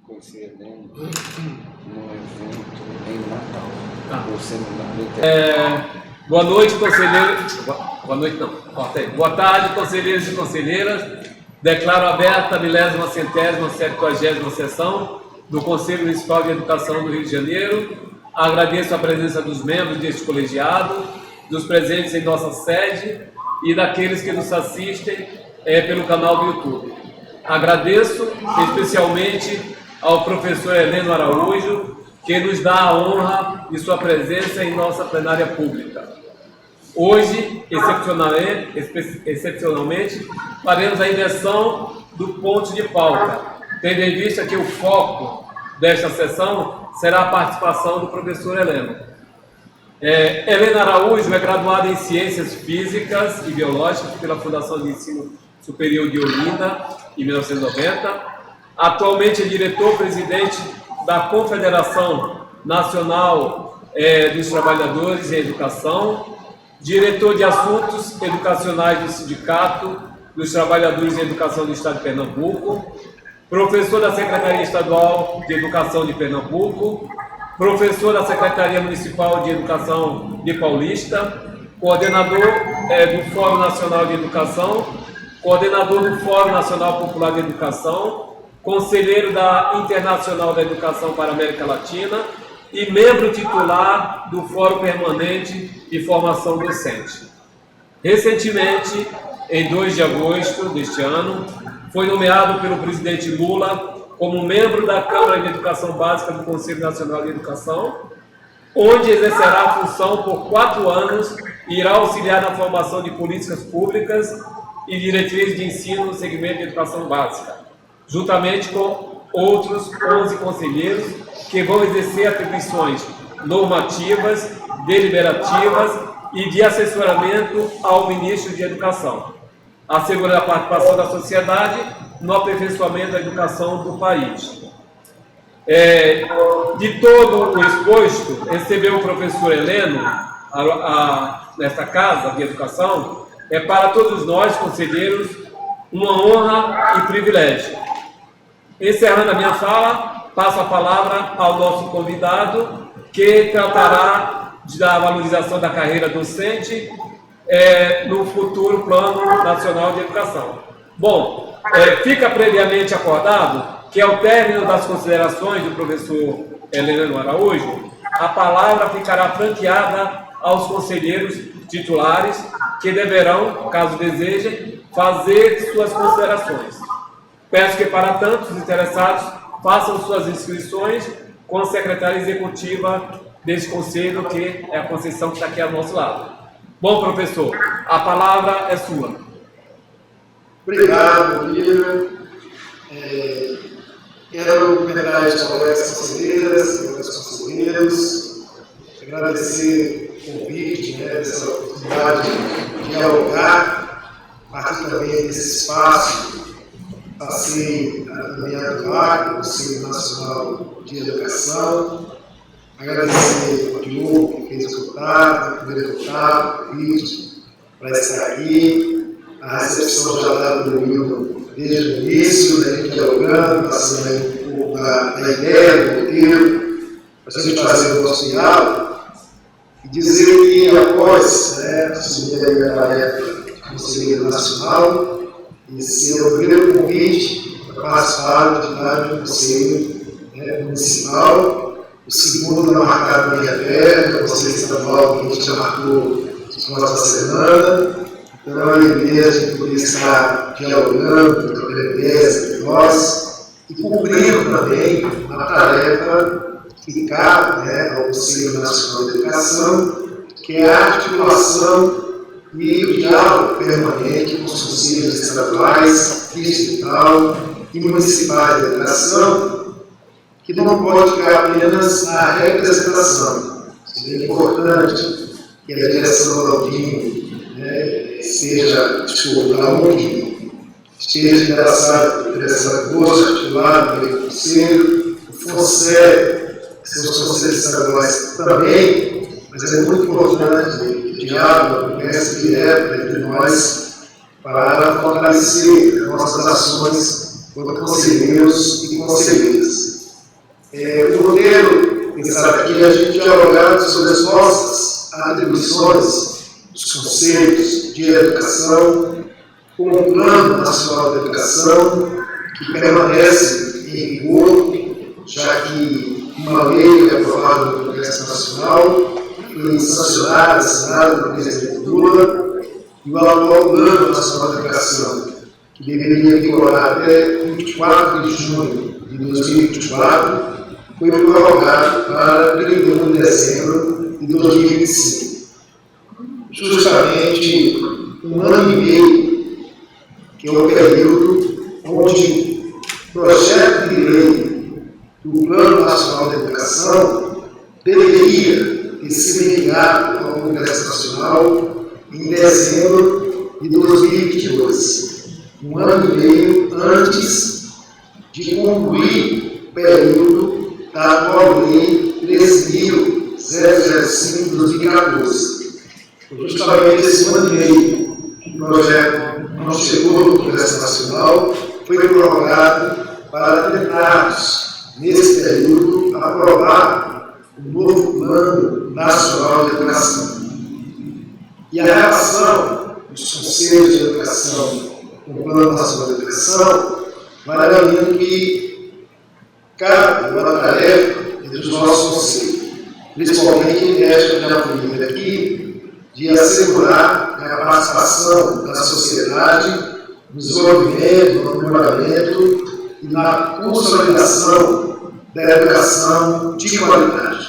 concedendo num evento em Natal. Tá. Você não dá Boa noite, conselheiros. Boa noite, não. Corta aí. Boa tarde, conselheiros e conselheiras. Declaro aberta a 1070ª sessão do Conselho Municipal de Educação do Rio de Janeiro. Agradeço a presença dos membros deste colegiado, dos presentes em nossa sede e daqueles que nos assistem pelo canal do YouTube. Agradeço especialmente ao professor Heleno Araújo, que nos dá a honra de sua presença em nossa plenária pública. Hoje, excepcionalmente, faremos a inversão do ponto de pauta, tendo em vista que o foco desta sessão será a participação do professor Heleno. Heleno Araújo é graduada em Ciências Físicas e Biológicas pela Fundação de Ensino Superior de Olinda, em 1990. Atualmente é diretor-presidente da Confederação Nacional dos Trabalhadores em Educação, diretor de Assuntos Educacionais do Sindicato dos Trabalhadores em Educação do Estado de Pernambuco, professor da Secretaria Estadual de Educação de Pernambuco, professor da Secretaria Municipal de Educação de Paulista, coordenador do Fórum Nacional de Educação, coordenador do Fórum Nacional Popular de Educação, conselheiro da Internacional da Educação para a América Latina e membro titular do Fórum Permanente de Formação Docente. Recentemente, em 2 de agosto deste ano, foi nomeado pelo presidente Lula como membro da Câmara de Educação Básica do Conselho Nacional de Educação, onde exercerá a função por 4 anos e irá auxiliar na formação de políticas públicas e diretrizes de ensino no segmento de educação básica, juntamente com outros 11 conselheiros que vão exercer atribuições normativas, deliberativas e de assessoramento ao ministro de Educação, assegurando a participação da sociedade no aperfeiçoamento da educação do país. De todo o exposto, recebeu o professor Heleno nesta Casa de Educação, para todos nós, conselheiros, uma honra e privilégio. Encerrando a minha fala, passo a palavra ao nosso convidado, que tratará da valorização da carreira docente no futuro Plano Nacional de Educação. Bom, fica previamente acordado que, ao término das considerações do professor Heleno Araújo, a palavra ficará franqueada aos conselheiros titulares, que deverão, caso desejem, fazer suas considerações. Peço que, para tanto, os interessados façam suas inscrições com a secretária executiva deste conselho, que é a Conceição, que está aqui ao nosso lado. Bom, professor, a palavra é sua. Obrigado, Lívia. Quero cumprimentar os colegas conselheiras, colegas conselheiros, agradecer o convite, dessa oportunidade de dialogar, a partir também desse espaço. Passei a também atuar no Conselho Nacional de Educação. Agradecer ao Diogo, que fez o contato, o primeiro contato, o convite para estar aqui. A recepção já dada pelo Milton desde o início, da gente dialogando, passando um pouco da ideia, do roteiro, para a gente fazer o nosso diálogo. E dizer que, após assumir a tarefa de Conselheiro Nacional, esse é o primeiro convite para participar da atividade do Conselho Municipal, o segundo está marcado no dia 10, o Conselho Estadual, que a gente já marcou na próxima semana. Então, é uma alegria a gente poder estar dialogando, trocando ideias entre nós e cumprindo também a tarefa que cabe ao Conselho Nacional de Educação, que é a articulação e o diálogo permanente com os conselhos estaduais, distrital e municipais de educação, que não pode ficar apenas na representação. Seria importante que a direção do Aldinho esteja interessada conosco, articulado pelo Conselho, o FONSEB, seus conselhos estaduais também, mas é muito importante o diálogo, a conversa direta entre nós, para fortalecer nossas ações quanto conselheiros e conselheiras. O roteiro pensado aqui é a gente dialogar sobre as nossas atribuições, os conceitos de educação, com o Plano Nacional de Educação, que permanece em vigor, já que uma lei foi aprovada no Congresso Nacional, foi sancionada, assinada pelo presidente Lula, e o atual Plano Nacional de Educação, que deveria vigorar até 24 de junho de 2024, foi prorrogado para 31 de dezembro de 2025. Justamente um ano e meio, que é o período onde o projeto de lei do Plano Nacional de Educação deveria ter sido enviado ao Congresso Nacional em dezembro de 2022, um ano e meio antes de concluir o período da atual Lei 13.005 de 2014. Justamente esse ano e meio que o projeto não chegou no Congresso Nacional, foi prorrogado para tentarmos, nesse período, aprovar o novo Plano Nacional de Educação. E a relação dos conselhos de educação com o Plano Nacional de Educação vai lembrando que cabe uma tarefa dos nossos conselhos, principalmente nesta que já foi dita aqui, de assegurar a participação da sociedade no desenvolvimento, no aprimoramento e na consolidação da educação de qualidade.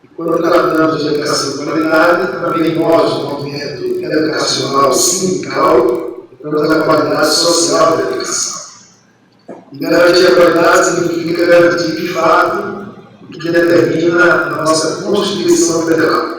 E quando tratamos de educação de qualidade, também nós, no movimento educacional sindical, tratamos da qualidade social da educação. E garantir a qualidade significa garantir, de fato, o que determina a nossa Constituição Federal.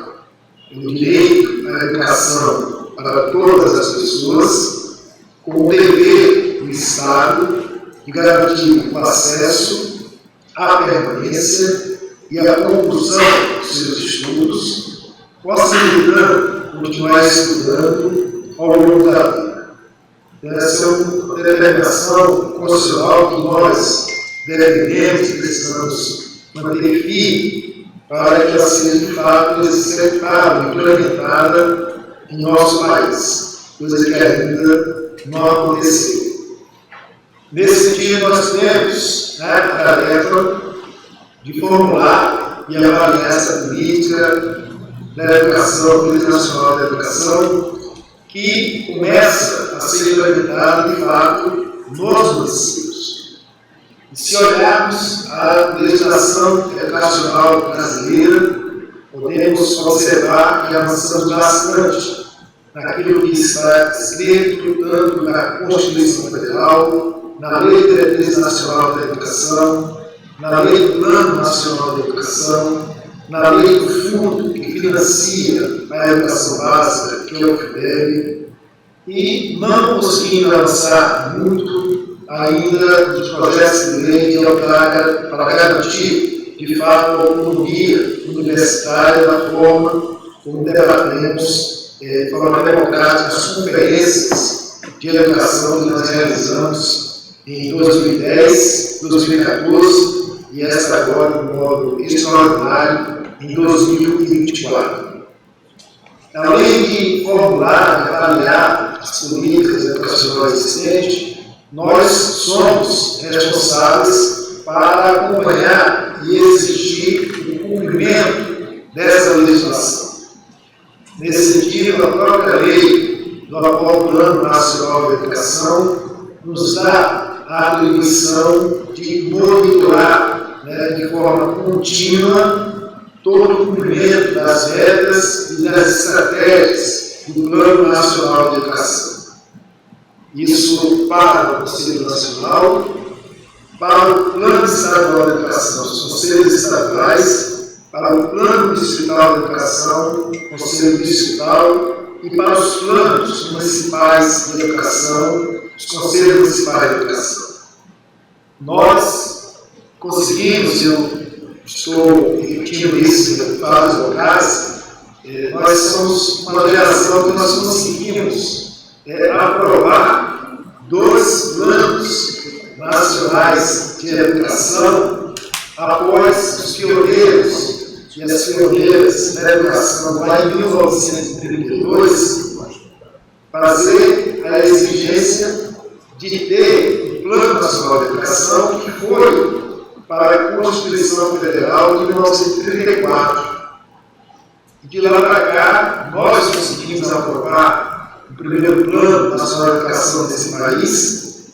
O direito à educação para todas as pessoas, com o dever do Estado de garantir o acesso, a permanência e a conclusão dos seus estudos, possibilitando continuar estudando ao longo da vida. Essa é uma determinação constitucional que nós devemos e precisamos manter firme para que ela seja de fato executada, implementada em nosso país, coisa que ainda não aconteceu. Nesse sentido, nós temos a tarefa de formular e avaliar essa política da educação, política nacional da educação, que começa a ser implementada de fato nos municípios. E se olharmos a legislação educacional brasileira, podemos observar que avançamos bastante naquilo que está escrito tanto na Constituição Federal, na Lei de Diretriz Nacional da Educação, na Lei do Plano Nacional da Educação, na Lei do Fundo que financia a educação básica, que é o FUNDEB, e não conseguimos avançar muito ainda dos projetos de lei de outorga para garantir, de fato, a autonomia universitária da forma como debatemos de forma democrática as conferências de educação que nós realizamos em 2010, 2014 e esta agora, de modo extraordinário, em 2024. Além de formular e avaliar as políticas educacionais existentes, nós somos responsáveis para acompanhar e exigir o cumprimento dessa legislação. Nesse sentido, a própria lei do atual Plano Nacional de Educação nos dá a atribuição de monitorar de forma contínua todo o cumprimento das metas e das estratégias do Plano Nacional de Educação. Isso para o Conselho Nacional, para o Plano Estadual de Educação, os Conselhos Estaduais, para o Plano Distrital de Educação, Conselho Distrital, e para os planos municipais de educação, os Conselhos Municipais de Educação. Nós conseguimos, eu estou repetindo isso em vários locais, nós somos uma geração que nós conseguimos aprovar 2 planos de educação, após os pioneiros e as pioneiras da educação lá em 1932, fazer a exigência de ter um Plano Nacional de Educação que foi para a Constituição Federal de 1934. E de lá para cá, nós conseguimos aprovar o primeiro Plano Nacional de Educação desse país,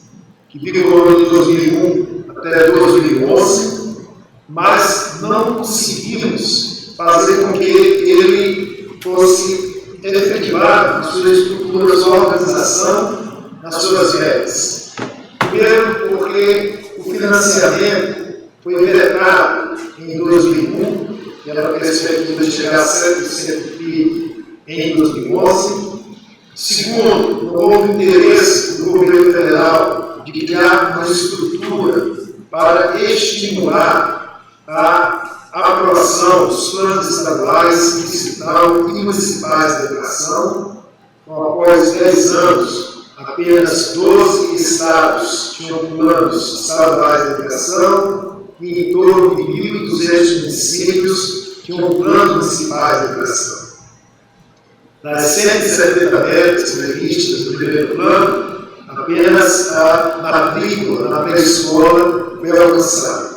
que vigorou de 2001 até 2011, mas não conseguimos fazer com que ele fosse efetivado nas suas estruturas de organização, nas suas regras. Primeiro, porque o financiamento foi vetado em 2001, pela perspectiva de chegar a 7% do PIB em 2011. Segundo, não houve interesse do governo federal de criar uma estrutura para estimular a aprovação dos planos estaduais, distrital e municipais de educação. Então, após 10 anos, apenas 12 estados tinham planos estaduais de educação e em torno de 1.200 municípios tinham planos municipais de educação. Das 170 metas previstas no primeiro plano, apenas a matrícula na pré-escola foi alcançada.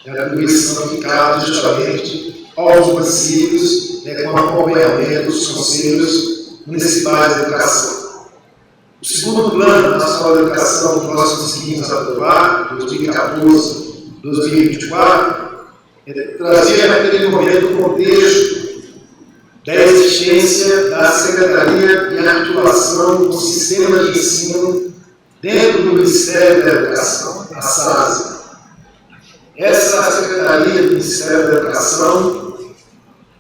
A atribuição ficava justamente aos municípios, com acompanhamento dos conselhos municipais de educação. O segundo Plano Nacional de Educação que nós conseguimos aprovar, 2014-2024, trazia naquele momento o contexto da existência da Secretaria de Articulação do Sistema de Ensino dentro do Ministério da Educação, a SASE. Essa Secretaria do Ministério da Educação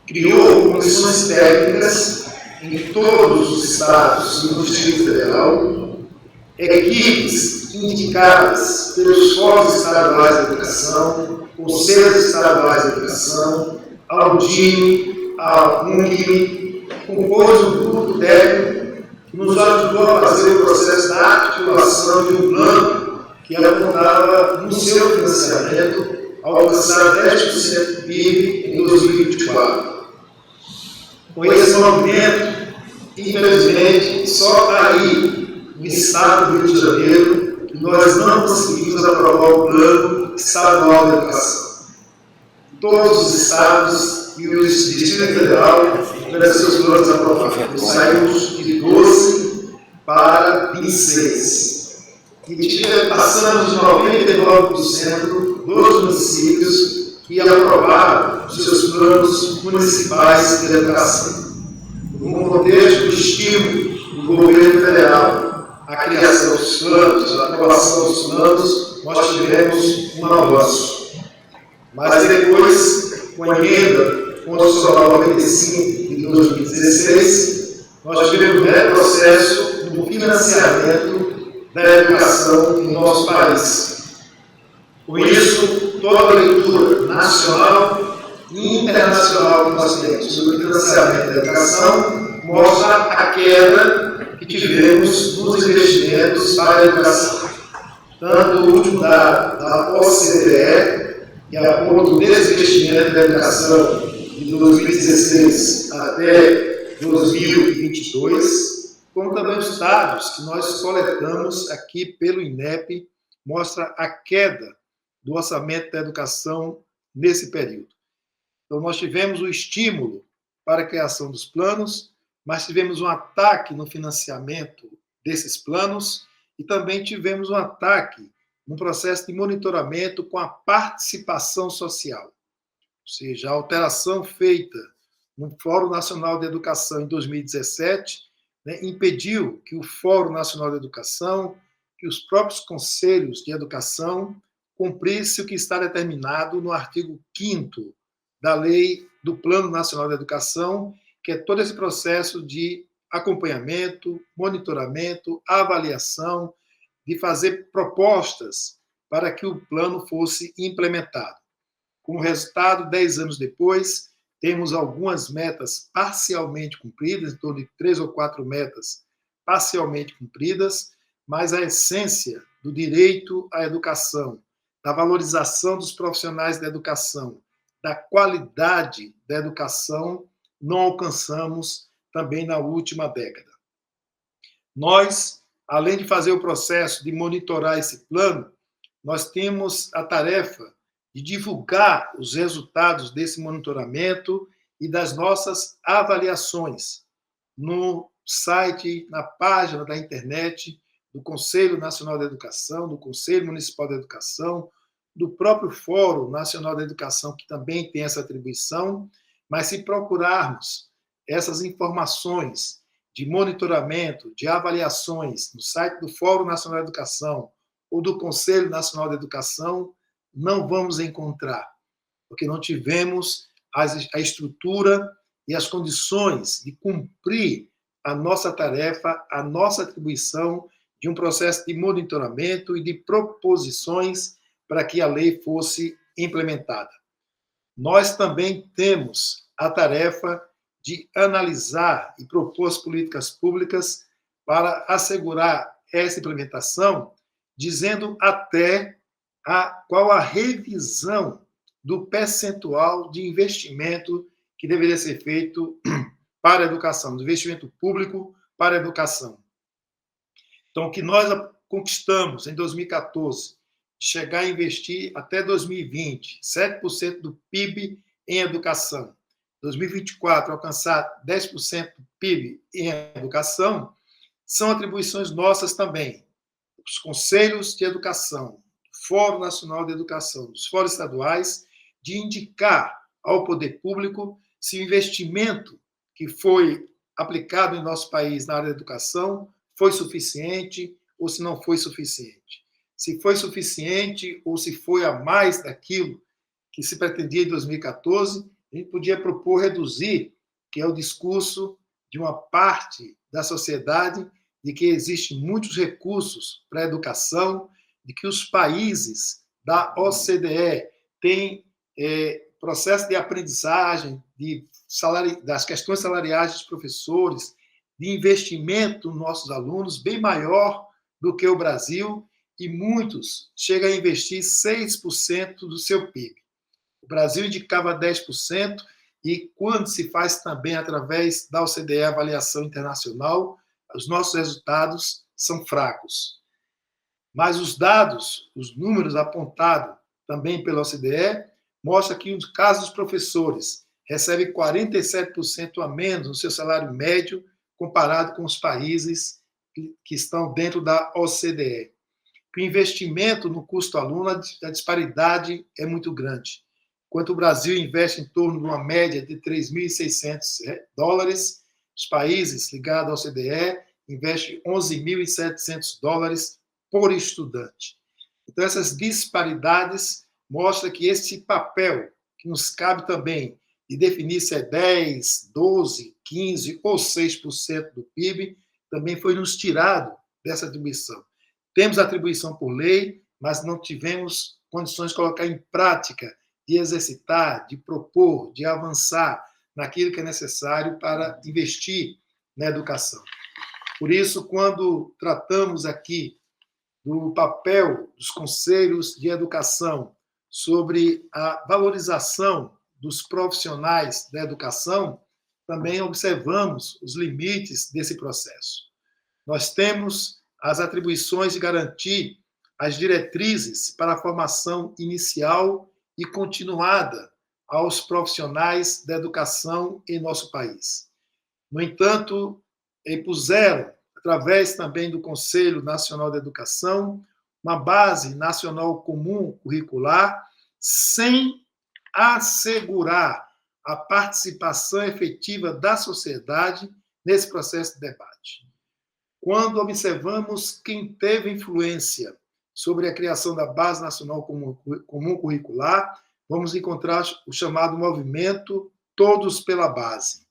criou comissões técnicas em todos os estados e no Distrito Federal, equipes indicadas pelos fóruns estaduais de educação, conselhos estaduais de educação, a UDIME, a UNIME, compôs um grupo técnico que nos ajudou a fazer o processo da articulação de um plano que apontava no seu financiamento alcançar 10% do PIB em 2024. Com esse movimento, infelizmente, só aí, no estado do Rio de Janeiro, que nós não conseguimos aprovar o Plano Estadual de Educação. Todos os estados e o Distrito Federal tiveram seus planos aprovados. Saímos de 12 para 26. E passamos de 99% dos municípios que aprovaram os seus planos municipais de educação. No contexto do estímulo do governo federal à criação dos planos, à aprovação dos planos, nós tivemos um avanço. Mas depois, com a emenda constitucional 95 de 2016, nós tivemos um retrocesso no financiamento da educação em nosso país. Com isso, toda a leitura nacional e internacional que nós temos sobre o financiamento da educação mostra a queda que tivemos nos investimentos para a educação. Tanto o último dado da OCDE, que aponta o desinvestimento da educação de 2016 até 2022, como também os dados que nós coletamos aqui pelo INEP, mostra a queda do orçamento da educação nesse período. Então, nós tivemos o estímulo para a criação dos planos, mas tivemos um ataque no financiamento desses planos e também tivemos um ataque no processo de monitoramento com a participação social. Ou seja, a alteração feita no Fórum Nacional de Educação em 2017 impediu que o Fórum Nacional de Educação, que os próprios conselhos de educação cumprisse o que está determinado no artigo 5º da Lei do Plano Nacional de Educação, que é todo esse processo de acompanhamento, monitoramento, avaliação, de fazer propostas para que o plano fosse implementado. Como resultado, 10 anos depois, temos algumas metas parcialmente cumpridas, em torno de 3 ou 4 metas parcialmente cumpridas, mas a essência do direito à educação, da valorização dos profissionais da educação, da qualidade da educação, não alcançamos também na última década. Nós, além de fazer o processo de monitorar esse plano, nós temos a tarefa de divulgar os resultados desse monitoramento e das nossas avaliações no site, na página da internet do Conselho Nacional da Educação, do Conselho Municipal da Educação, do próprio Fórum Nacional da Educação, que também tem essa atribuição, mas se procurarmos essas informações de monitoramento, de avaliações no site do Fórum Nacional da Educação ou do Conselho Nacional da Educação, não vamos encontrar, porque não tivemos a estrutura e as condições de cumprir a nossa tarefa, a nossa atribuição de um processo de monitoramento e de proposições para que a lei fosse implementada. Nós também temos a tarefa de analisar e propor as políticas públicas para assegurar essa implementação, dizendo até qual a revisão do percentual de investimento que deveria ser feito para a educação, do investimento público para a educação. Então, o que nós conquistamos em 2014, de chegar a investir até 2020, 7% do PIB em educação, 2024 alcançar 10% do PIB em educação, são atribuições nossas também. Os conselhos de educação, do Fórum Nacional de Educação, dos fóruns estaduais, de indicar ao poder público se o investimento que foi aplicado em nosso país na área da educação foi suficiente ou se não foi suficiente. Se foi suficiente ou se foi a mais daquilo que se pretendia em 2014, a gente podia propor reduzir, que é o discurso de uma parte da sociedade de que existem muitos recursos para a educação, de que os países da OCDE têm processo de aprendizagem, das questões salariais dos professores, de investimento nos nossos alunos, bem maior do que o Brasil, e muitos chegam a investir 6% do seu PIB. O Brasil indicava 10%, e quando se faz também através da OCDE Avaliação Internacional, os nossos resultados são fracos. Mas os dados, os números apontados também pela OCDE, mostram que, no caso dos professores, recebe 47% a menos no seu salário médio comparado com os países que estão dentro da OCDE. O investimento no custo aluno, a disparidade é muito grande. Enquanto o Brasil investe em torno de uma média de $3.600, os países ligados à OCDE investem $11.700 por estudante. Então, essas disparidades mostram que esse papel, que nos cabe também, de definir se é 10, 12, 15 ou 6% do PIB, também foi nos tirado dessa atribuição. Temos atribuição por lei, mas não tivemos condições de colocar em prática, de exercitar, de propor, de avançar naquilo que é necessário para investir na educação. Por isso, quando tratamos aqui do papel dos conselhos de educação sobre a valorização dos profissionais da educação, também observamos os limites desse processo. Nós temos as atribuições de garantir as diretrizes para a formação inicial e continuada aos profissionais da educação em nosso país. No entanto, impuseram, através também do Conselho Nacional da Educação, uma base nacional comum curricular, sem assegurar a participação efetiva da sociedade nesse processo de debate. Quando observamos quem teve influência sobre a criação da Base Nacional Comum Curricular, vamos encontrar o chamado movimento Todos pela Base,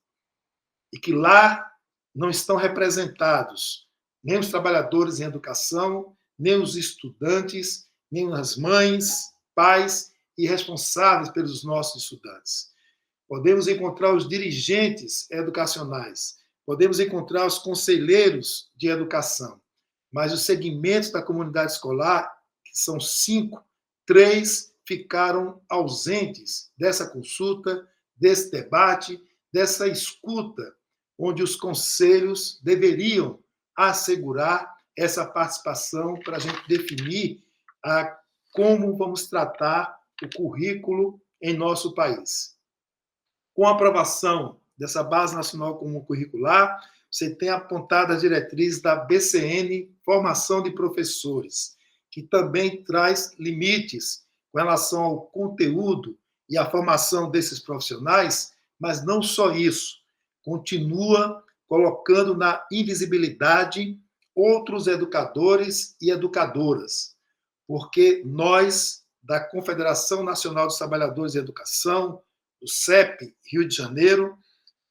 e que lá não estão representados nem os trabalhadores em educação, nem os estudantes, nem as mães, pais e responsáveis pelos nossos estudantes. Podemos encontrar os dirigentes educacionais, podemos encontrar os conselheiros de educação, mas os segmentos da comunidade escolar, que são 5, 3 ficaram ausentes dessa consulta, desse debate, dessa escuta, onde os conselhos deveriam assegurar essa participação para a gente definir como vamos tratar o currículo em nosso país. Com a aprovação dessa Base Nacional Comum Curricular, você tem apontado as diretrizes da BCN, Formação de Professores, que também traz limites com relação ao conteúdo e à formação desses profissionais, mas não só isso, continua colocando na invisibilidade outros educadores e educadoras, porque nós, da Confederação Nacional dos Trabalhadores de Educação, do CEP Rio de Janeiro,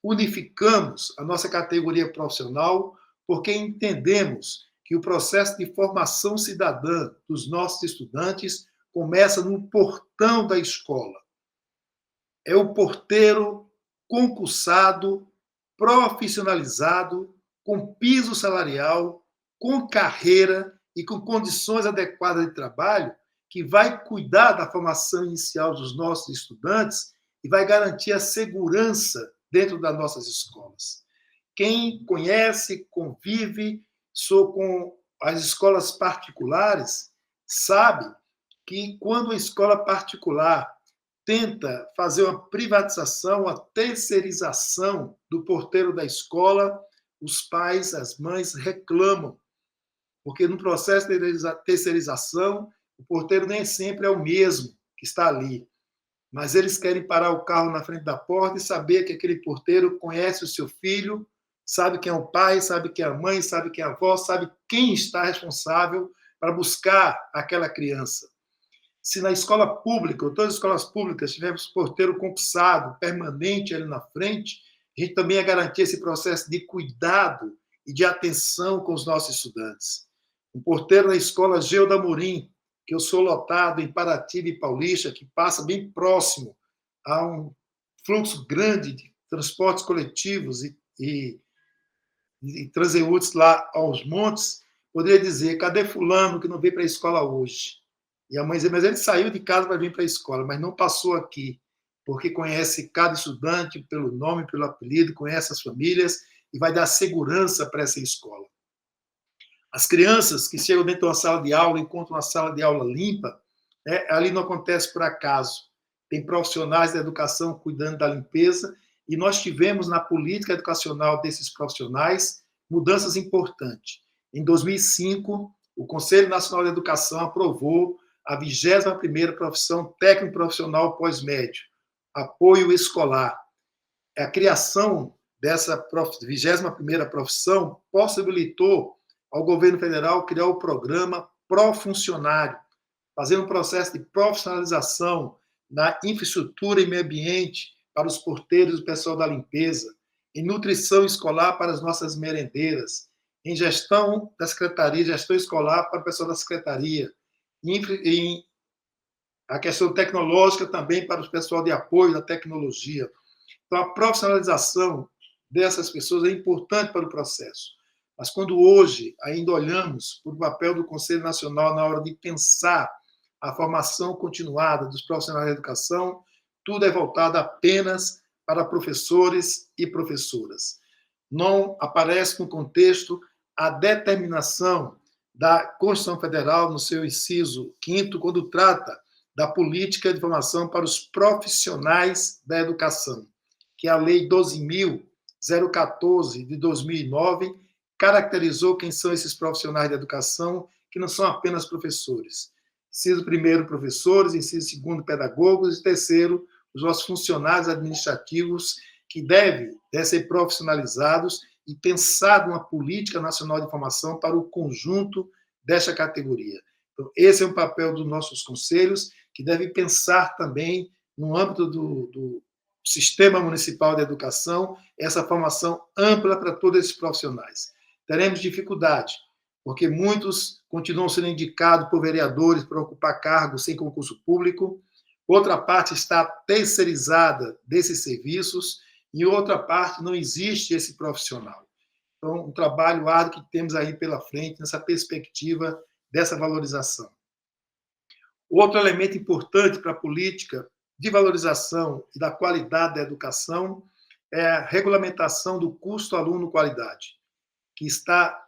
unificamos a nossa categoria profissional porque entendemos que o processo de formação cidadã dos nossos estudantes começa no portão da escola. É o porteiro concursado, profissionalizado, com piso salarial, com carreira e com condições adequadas de trabalho, que vai cuidar da formação inicial dos nossos estudantes e vai garantir a segurança dentro das nossas escolas. Quem conhece, convive com as escolas particulares, sabe que quando a escola particular tenta fazer uma privatização, uma terceirização do porteiro da escola, os pais, as mães reclamam, porque no processo de terceirização, o porteiro nem sempre é o mesmo que está ali, mas eles querem parar o carro na frente da porta e saber que aquele porteiro conhece o seu filho, sabe quem é o pai, sabe quem é a mãe, sabe quem é a avó, sabe quem está responsável para buscar aquela criança. Se na escola pública, ou todas as escolas públicas, tivermos porteiro concursado, permanente ali na frente, a gente também ia garantir esse processo de cuidado e de atenção com os nossos estudantes. Um porteiro na escola Geuda Amorim, que eu sou lotado em Paraty e Paulista, que passa bem próximo a um fluxo grande de transportes coletivos e transeúntes lá aos montes, poderia dizer, cadê fulano que não veio para a escola hoje? E a mãe dizia, mas ele saiu de casa para vir para a escola, mas não passou aqui, porque conhece cada estudante pelo nome, pelo apelido, conhece as famílias e vai dar segurança para essa escola. As crianças que chegam dentro de uma sala de aula, encontram uma sala de aula limpa, ali não acontece por acaso. Tem profissionais da educação cuidando da limpeza, e nós tivemos na política educacional desses profissionais mudanças importantes. Em 2005, o Conselho Nacional de Educação aprovou a 21ª profissão técnico profissional pós-médio, apoio escolar. A criação dessa 21ª profissão possibilitou ao governo federal criar o programa Profuncionário, fazendo um processo de profissionalização na infraestrutura e meio ambiente para os porteiros e o pessoal da limpeza, em nutrição escolar para as nossas merendeiras, em gestão da secretaria, gestão escolar para o pessoal da secretaria, em a questão tecnológica também para o pessoal de apoio da tecnologia. Então, a profissionalização dessas pessoas é importante para o processo. Mas quando hoje ainda olhamos para o papel do Conselho Nacional na hora de pensar a formação continuada dos profissionais da educação, tudo é voltado apenas para professores e professoras. Não aparece no contexto a determinação da Constituição Federal, no seu inciso 5º, quando trata da política de formação para os profissionais da educação, que é a Lei 12.014, de 2009, caracterizou quem são esses profissionais da educação, que não são apenas professores. Inciso 1º, professores, inciso 2º, pedagogos, e terceiro, os nossos funcionários administrativos, que devem ser profissionalizados e pensar numa política nacional de formação para o conjunto desta categoria. Então, esse é um papel dos nossos conselhos, que devem pensar também, no âmbito do Sistema Municipal de Educação, essa formação ampla para todos esses profissionais. Teremos dificuldade, porque muitos continuam sendo indicados por vereadores para ocupar cargos sem concurso público, outra parte está terceirizada desses serviços, e outra parte não existe esse profissional. Então, um trabalho árduo que temos aí pela frente, nessa perspectiva dessa valorização. Outro elemento importante para a política de valorização e da qualidade da educação é a regulamentação do custo aluno-qualidade, que está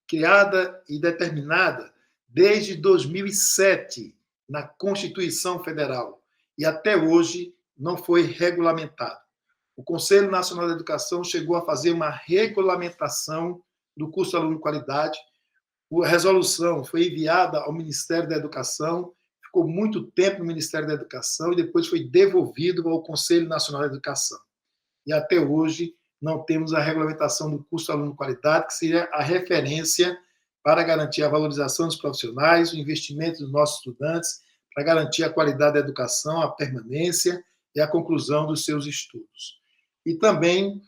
criada e determinada desde 2007 na Constituição Federal e até hoje não foi regulamentado. O Conselho Nacional da Educação chegou a fazer uma regulamentação do custo aluno-qualidade. A resolução foi enviada ao Ministério da Educação, ficou muito tempo no Ministério da Educação e depois foi devolvido ao Conselho Nacional da Educação. E até hoje não temos a regulamentação do custo aluno-qualidade, que seria a referência para garantir a valorização dos profissionais, o investimento dos nossos estudantes, para garantir a qualidade da educação, a permanência e a conclusão dos seus estudos. E também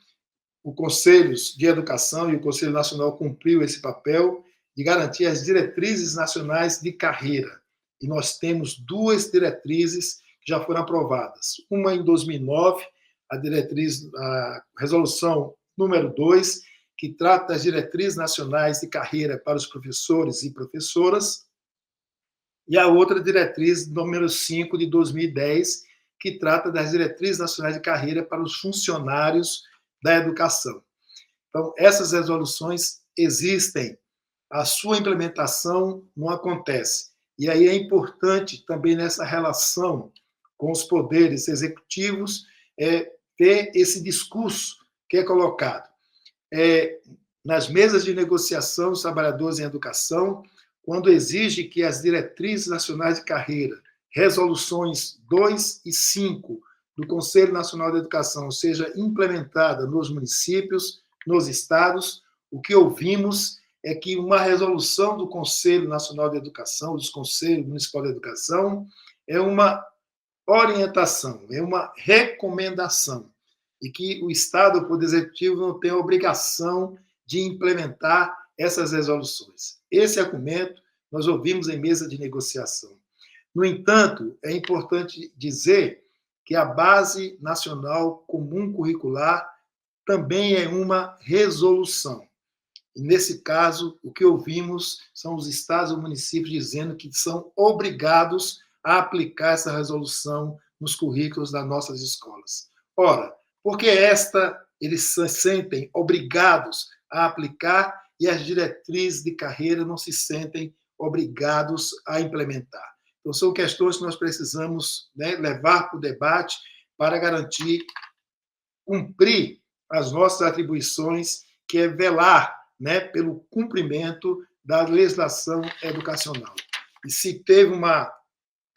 o Conselho de Educação e o Conselho Nacional cumpriu esse papel de garantir as diretrizes nacionais de carreira. E nós temos 2 diretrizes que já foram aprovadas. Uma em 2009, a resolução número 2, que trata das diretrizes nacionais de carreira para os professores e professoras, e a outra diretriz número 5 de 2010, que trata das diretrizes nacionais de carreira para os funcionários da educação. Então, essas resoluções existem, a sua implementação não acontece. E aí é importante também nessa relação com os poderes executivos ter esse discurso que é colocado. Nas mesas de negociação dos trabalhadores em educação, quando exige que as diretrizes nacionais de carreira, resoluções 2 e 5 do Conselho Nacional de Educação seja implementada nos municípios, nos estados, o que ouvimos é que uma resolução do Conselho Nacional de Educação, dos Conselhos Municipais de Educação, é uma orientação, é uma recomendação, e que o Estado, o Poder Executivo, não tem a obrigação de implementar essas resoluções. Esse argumento nós ouvimos em mesa de negociação. No entanto, é importante dizer que a Base Nacional Comum Curricular também é uma resolução. E, nesse caso, o que ouvimos são os estados ou municípios dizendo que são obrigados a aplicar essa resolução nos currículos das nossas escolas. Ora, por que eles se sentem obrigados a aplicar e as diretrizes de carreira não se sentem obrigados a implementar? Então, são questões que nós precisamos levar para o debate para garantir, cumprir as nossas atribuições, que é velar pelo cumprimento da legislação educacional. E se teve uma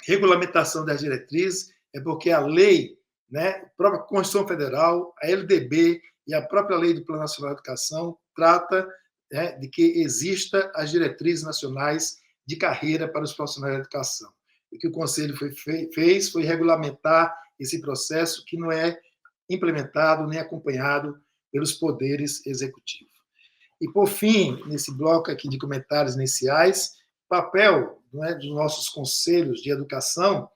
regulamentação das diretrizes, é porque a lei, a própria Constituição Federal, a LDB e a própria Lei do Plano Nacional de Educação trata de que exista as diretrizes nacionais de carreira para os profissionais da educação. O que o Conselho fez foi regulamentar esse processo que não é implementado nem acompanhado pelos poderes executivos. E, por fim, nesse bloco aqui de comentários iniciais, papel dos nossos conselhos de educação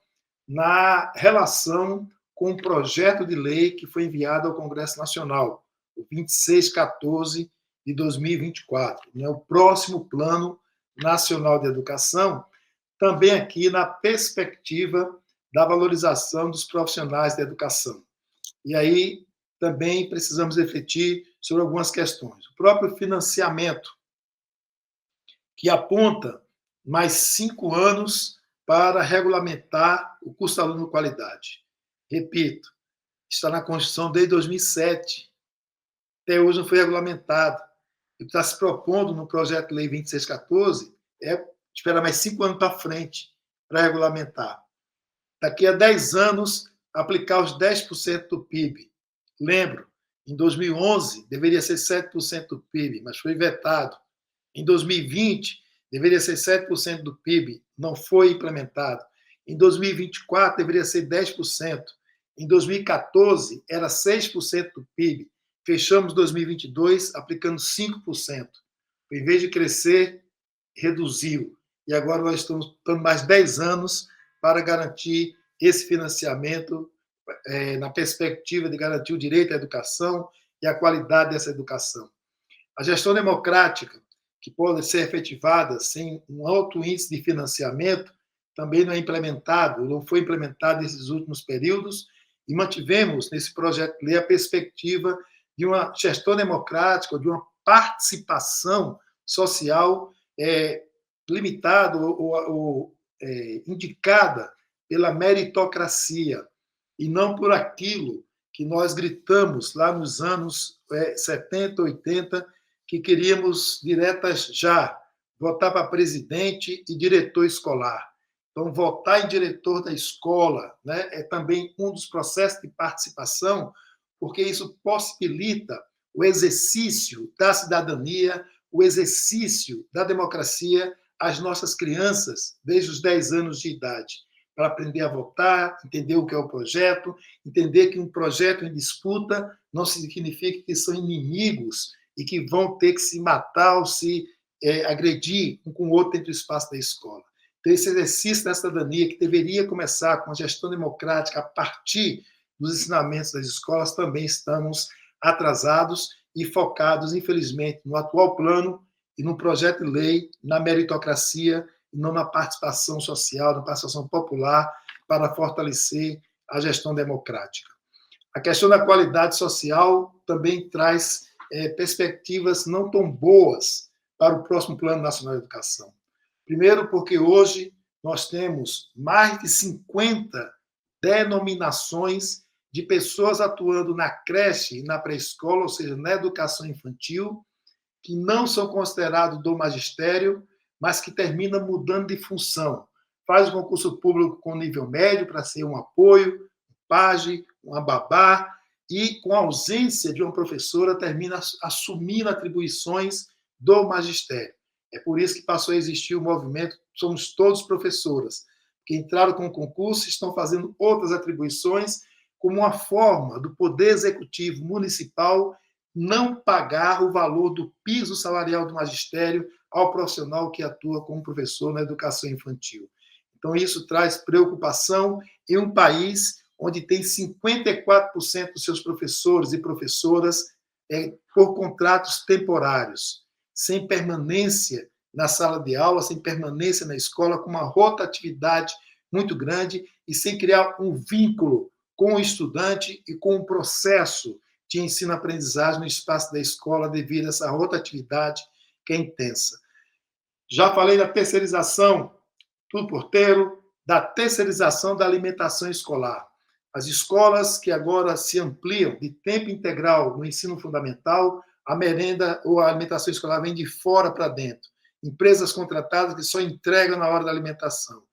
na relação com o projeto de lei que foi enviado ao Congresso Nacional, o 2614 de 2024, o próximo Plano Nacional de Educação, também aqui na perspectiva da valorização dos profissionais da educação. E aí também precisamos refletir sobre algumas questões. O próprio financiamento, que aponta mais 5 anos para regulamentar o custo aluno-qualidade. Repito, está na Constituição desde 2007. Até hoje não foi regulamentado. O que está se propondo no projeto de lei 2614 é esperar mais 5 anos para frente para regulamentar. Daqui a 10 anos, aplicar os 10% do PIB. Lembro, em 2011, deveria ser 7% do PIB, mas foi vetado. Em 2020, deveria ser 7% do PIB, não foi implementado. Em 2024, deveria ser 10%. Em 2014, era 6% do PIB. Fechamos 2022 aplicando 5%. Em vez de crescer, reduziu. E agora nós estamos dando mais 10 anos para garantir esse financiamento na perspectiva de garantir o direito à educação e a qualidade dessa educação. A gestão democrática, que pode ser efetivada sem um alto índice de financiamento, também não é implementado, não foi implementado nesses últimos períodos, e mantivemos nesse projeto de lei a perspectiva de uma gestão democrática, de uma participação social limitada ou indicada pela meritocracia, e não por aquilo que nós gritamos lá nos anos 70, 80, que queríamos diretas já, votar para presidente e diretor escolar. Então, votar em diretor da escola, né, é também um dos processos de participação, porque isso possibilita o exercício da cidadania, o exercício da democracia às nossas crianças desde os 10 anos de idade, para aprender a votar, entender o que é o projeto, entender que um projeto em disputa não significa que são inimigos e que vão ter que se matar ou se agredir um com o outro dentro do espaço da escola. Então, esse exercício da cidadania, que deveria começar com a gestão democrática a partir dos ensinamentos das escolas, também estamos atrasados e focados, infelizmente, no atual plano e no projeto de lei, na meritocracia e não na participação social, na participação popular, para fortalecer a gestão democrática. A questão da qualidade social também traz perspectivas não tão boas para o próximo Plano Nacional de Educação. Primeiro, porque hoje nós temos mais de 50 denominações de pessoas atuando na creche e na pré-escola, ou seja, na educação infantil, que não são considerados do magistério, mas que terminam mudando de função. Faz o concurso público com nível médio para ser um apoio, um pajem, uma babá, e com a ausência de uma professora termina assumindo atribuições do magistério. É por isso que passou a existir o movimento Somos Todos Professoras, que entraram com o concurso e estão fazendo outras atribuições como uma forma do Poder Executivo Municipal não pagar o valor do piso salarial do magistério ao profissional que atua como professor na educação infantil. Então, isso traz preocupação em um país onde tem 54% dos seus professores e professoras por contratos temporários, sem permanência na sala de aula, sem permanência na escola, com uma rotatividade muito grande e sem criar um vínculo com o estudante e com o processo de ensino-aprendizagem no espaço da escola devido a essa rotatividade que é intensa. Já falei da terceirização do porteiro, da terceirização da alimentação escolar. As escolas que agora se ampliam de tempo integral no ensino fundamental, a merenda ou a alimentação escolar vem de fora para dentro. Empresas contratadas que só entregam na hora da alimentação,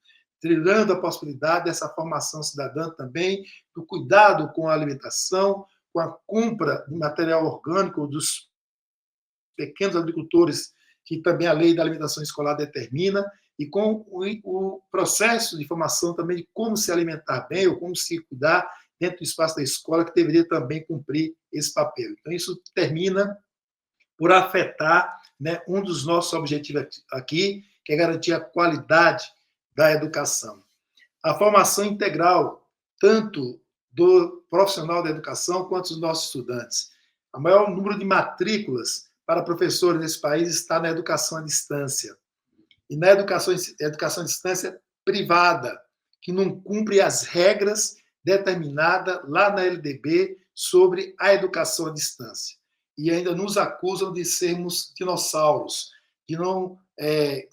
trilhando a possibilidade dessa formação cidadã também, do cuidado com a alimentação, com a compra de material orgânico dos pequenos agricultores, que também a lei da alimentação escolar determina, e com o processo de formação também de como se alimentar bem ou como se cuidar dentro do espaço da escola, que deveria também cumprir esse papel. Então, isso termina por afetar, né, um dos nossos objetivos aqui, que é garantir a qualidade da educação. A formação integral, tanto do profissional da educação quanto dos nossos estudantes. O maior número de matrículas para professores nesse país está na educação à distância. E na educação à distância privada, que não cumpre as regras determinadas lá na LDB sobre a educação à distância. E ainda nos acusam de sermos dinossauros, de não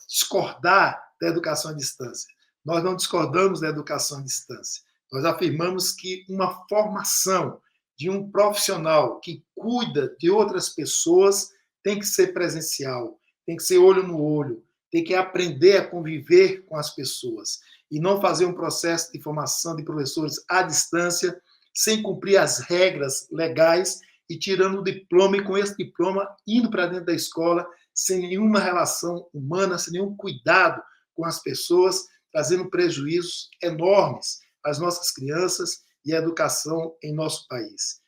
discordar da educação à distância. Nós não discordamos da educação à distância. Nós afirmamos que uma formação de um profissional que cuida de outras pessoas tem que ser presencial, tem que ser olho no olho, tem que aprender a conviver com as pessoas e não fazer um processo de formação de professores à distância sem cumprir as regras legais e tirando o diploma, e com esse diploma indo para dentro da escola sem nenhuma relação humana, sem nenhum cuidado com as pessoas, trazendo prejuízos enormes às nossas crianças e à educação em nosso país.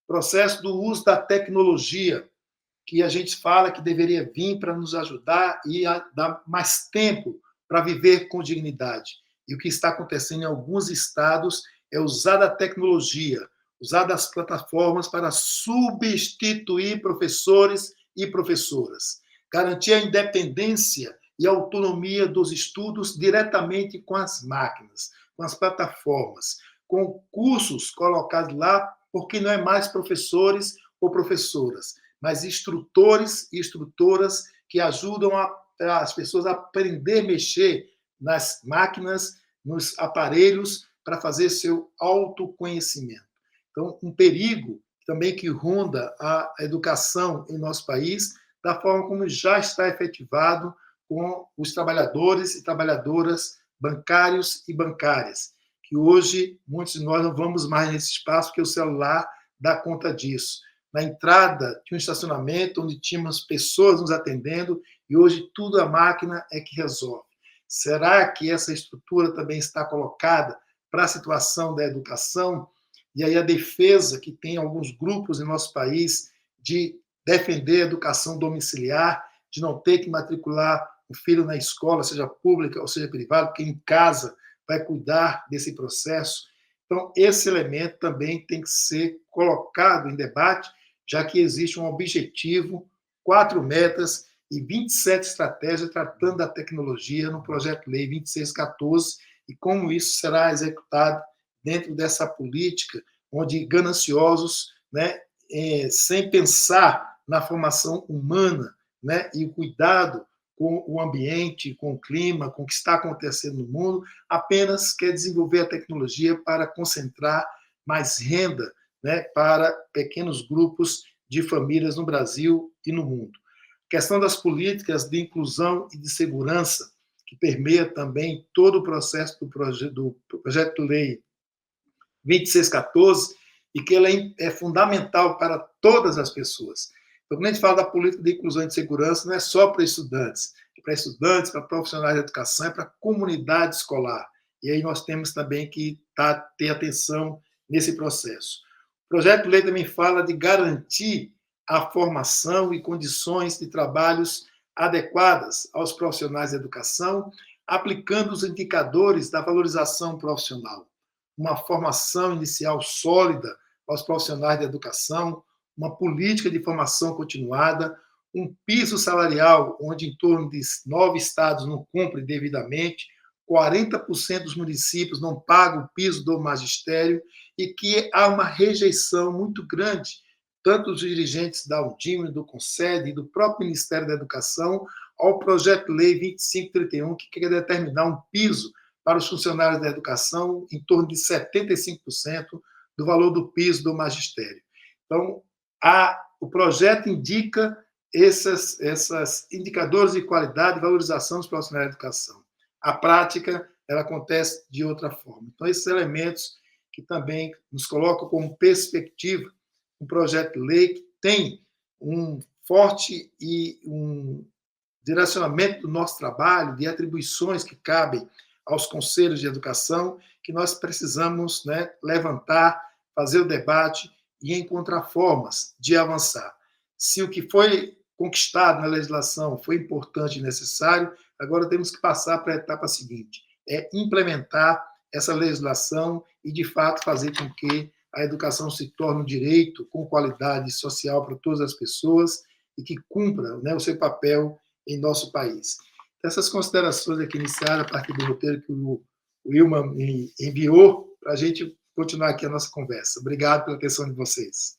Processo do uso da tecnologia, que a gente fala que deveria vir para nos ajudar e dar mais tempo para viver com dignidade. E o que está acontecendo em alguns estados é usar a tecnologia, usar as plataformas para substituir professores e professoras, garantir a independência e autonomia dos estudos diretamente com as máquinas, com as plataformas, com cursos colocados lá, porque não é mais professores ou professoras, mas instrutores e instrutoras que ajudam as pessoas a aprender a mexer nas máquinas, nos aparelhos, para fazer seu autoconhecimento. Então, um perigo também que ronda a educação em nosso país, da forma como já está efetivado com os trabalhadores e trabalhadoras bancários e bancárias, que hoje muitos de nós não vamos mais nesse espaço porque o celular dá conta disso. Na entrada de um estacionamento onde tínhamos pessoas nos atendendo e hoje tudo a máquina é que resolve. Será que essa estrutura também está colocada para a situação da educação? E aí a defesa que tem alguns grupos em nosso país de defender a educação domiciliar, de não ter que matricular o filho na escola, seja pública ou seja privada, porque em casa vai cuidar desse processo. Então, esse elemento também tem que ser colocado em debate, já que existe um objetivo, 4 metas e 27 estratégias tratando da tecnologia no Projeto Lei 2614 e como isso será executado dentro dessa política, onde gananciosos, né, sem pensar na formação humana, né, e o cuidado com o ambiente, com o clima, com o que está acontecendo no mundo, apenas quer desenvolver a tecnologia para concentrar mais renda, né, para pequenos grupos de famílias no Brasil e no mundo. A questão das políticas de inclusão e de segurança, que permeia também todo o processo do projeto de lei 2614, e que ela é fundamental para todas as pessoas. Então, quando a gente fala da política de inclusão e de segurança, não é só para estudantes, para profissionais de educação, é para a comunidade escolar. E aí nós temos também que ter atenção nesse processo. O projeto de lei também fala de garantir a formação e condições de trabalhos adequadas aos profissionais de educação, aplicando os indicadores da valorização profissional. Uma formação inicial sólida aos profissionais de educação, uma política de formação continuada, um piso salarial onde em torno de 9 estados não cumprem devidamente, 40% dos municípios não pagam o piso do magistério e que há uma rejeição muito grande, tanto dos dirigentes da Undime, do Concede e do próprio Ministério da Educação, ao projeto de lei 2531, que quer determinar um piso para os funcionários da educação em torno de 75% do valor do piso do magistério. Então, o projeto indica esses indicadores de qualidade e valorização dos profissionais da educação. A prática, ela acontece de outra forma. Então, esses elementos que também nos colocam como perspectiva um projeto de lei que tem um forte e um direcionamento do nosso trabalho, de atribuições que cabem aos conselhos de educação, que nós precisamos, né, levantar, fazer o debate e encontrar formas de avançar. Se o que foi conquistado na legislação foi importante e necessário, agora temos que passar para a etapa seguinte, é implementar essa legislação e, de fato, fazer com que a educação se torne um direito com qualidade social para todas as pessoas e que cumpra, né, o seu papel em nosso país. Então, essas considerações aqui iniciadas a partir do roteiro que o Wilma me enviou, para a gente continuar aqui a nossa conversa. Obrigado pela atenção de vocês.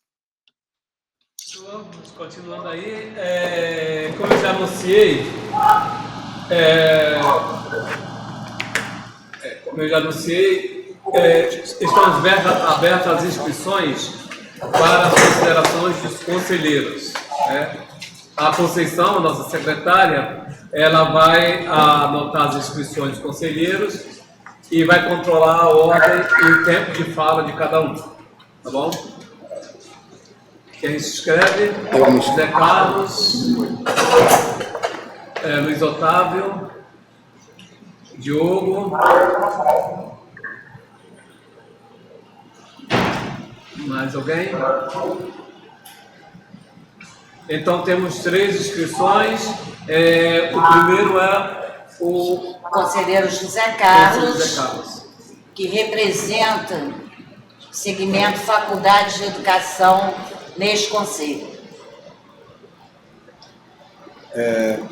Continuando aí, como eu já anunciei, estão abertas as inscrições para as considerações dos conselheiros, né? A Conceição, a nossa secretária, ela vai anotar as inscrições dos conselheiros e vai controlar a ordem e o tempo de fala de cada um, tá bom? Quem se inscreve? José Carlos, Luiz Otávio, Diogo, mais alguém? Então temos 3 inscrições. O primeiro é o conselheiro José Carlos, que representa o segmento Faculdade de Educação neste conselho.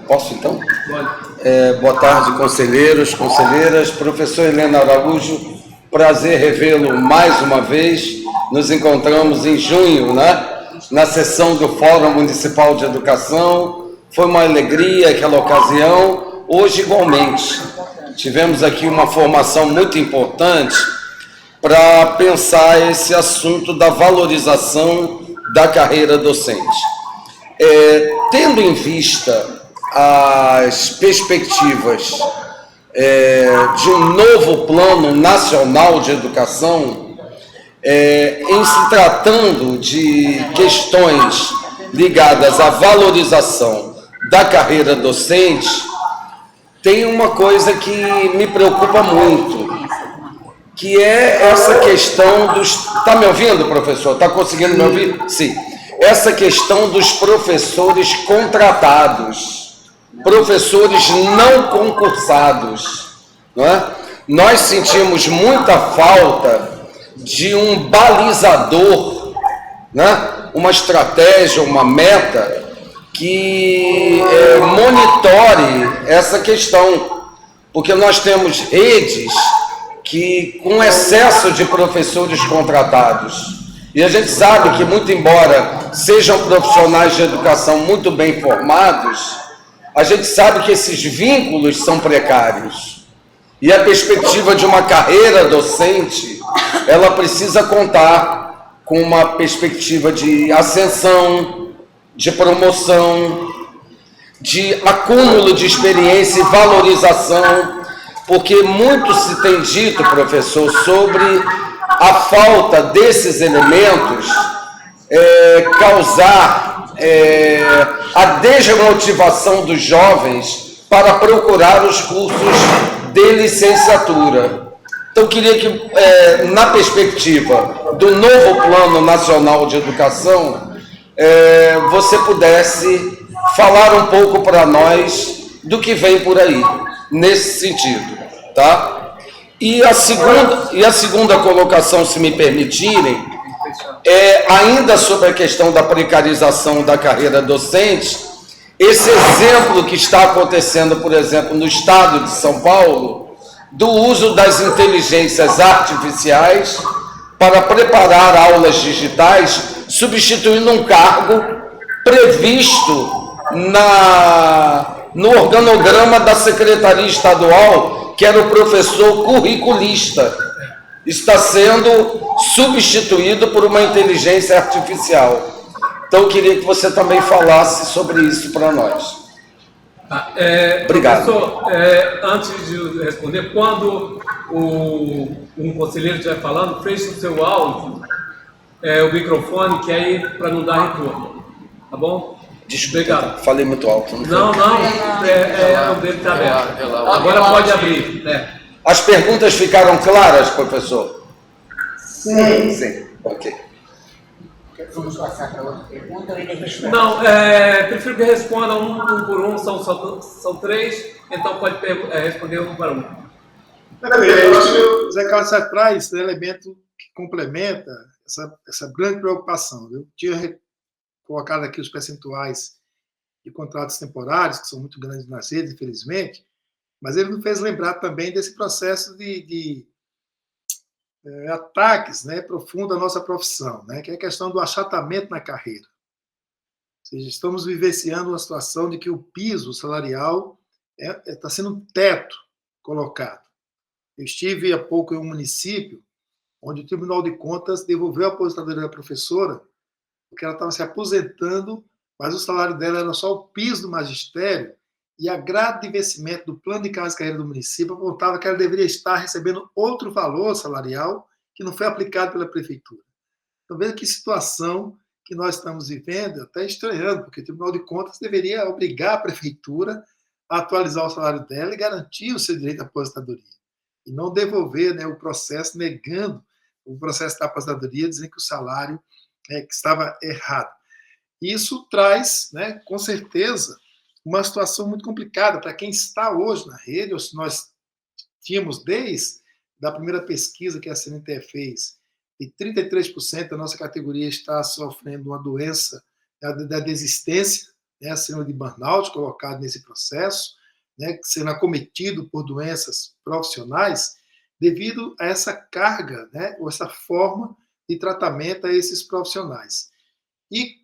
Posso, então? Pode. Boa tarde, conselheiros, conselheiras. Professor Helena Araújo, prazer revê-lo mais uma vez. Nos encontramos em junho, né? Na sessão do Fórum Municipal de Educação. Foi uma alegria aquela ocasião. Hoje, igualmente. Tivemos aqui uma formação muito importante para pensar esse assunto da valorização da carreira docente. Tendo em vista as perspectivas de um novo plano nacional de educação, em se tratando de questões ligadas à valorização da carreira docente, tem uma coisa que me preocupa muito, que é essa questão dos... Está me ouvindo, professor? Está conseguindo me ouvir? Sim. Essa questão dos professores contratados, professores não concursados, não é? Nós sentimos muita falta de um balizador, né? Uma estratégia, uma meta que monitore essa questão, porque nós temos redes que com excesso de professores contratados, e a gente sabe que, muito embora sejam profissionais de educação muito bem formados, a gente sabe que esses vínculos são precários. E a perspectiva de uma carreira docente, ela precisa contar com uma perspectiva de ascensão, de promoção, de acúmulo de experiência e valorização, porque muito se tem dito, professor, sobre a falta desses elementos causar a desmotivação dos jovens para procurar os cursos de licenciatura. Então, queria que, na perspectiva do novo Plano Nacional de Educação, você pudesse falar um pouco para nós do que vem por aí, nesse sentido, tá? E a segunda colocação, se me permitirem, ainda sobre a questão da precarização da carreira docente, esse exemplo que está acontecendo, por exemplo, no estado de São Paulo, do uso das inteligências artificiais para preparar aulas digitais, substituindo um cargo previsto no organograma da Secretaria Estadual, que era o professor curriculista, está sendo substituído por uma inteligência artificial. Então, eu queria que você também falasse sobre isso para nós. Obrigado. Professor, antes de responder, quando um conselheiro estiver falando, feche o seu áudio, o microfone, que aí para não dar retorno. Tá bom? Desculpa, obrigado. Falei muito alto. Não, o dele está aberto. Agora pode abrir. As perguntas ficaram claras, professor? Sim. Ok. Vamos passar para outra pergunta ou ele responde? Não, prefiro que responda um por um, são três, então pode responder um para um. Eu acho que o Zé Carlos traz um elemento que complementa essa grande preocupação. Eu tinha colocado aqui os percentuais de contratos temporários, que são muito grandes nas redes, infelizmente, mas ele nos fez lembrar também desse processo de ataques, né, profundo à nossa profissão, né, que é a questão do achatamento na carreira. Ou seja, estamos vivenciando uma situação de que o piso salarial está sendo um teto colocado. Eu estive há pouco em um município onde o Tribunal de Contas devolveu a aposentadoria da professora porque ela estava se aposentando, mas o salário dela era só o piso do magistério, e a grade de vencimento do plano de carreira do município apontava que ela deveria estar recebendo outro valor salarial que não foi aplicado pela prefeitura. Então, veja que situação que nós estamos vivendo, até estranhando, porque o Tribunal de Contas deveria obrigar a prefeitura a atualizar o salário dela e garantir o seu direito à aposentadoria, e não devolver, né, o processo, negando o processo da aposentadoria, dizendo que o salário que estava errado. Isso traz, né, com certeza, uma situação muito complicada para quem está hoje na rede, ou se nós tínhamos desde a primeira pesquisa que a CNTE fez, e 33% da nossa categoria está sofrendo uma doença da desistência, né, sendo de burnout colocado nesse processo, né, sendo acometido por doenças profissionais, devido a essa carga, né, ou essa forma de tratamento a esses profissionais. E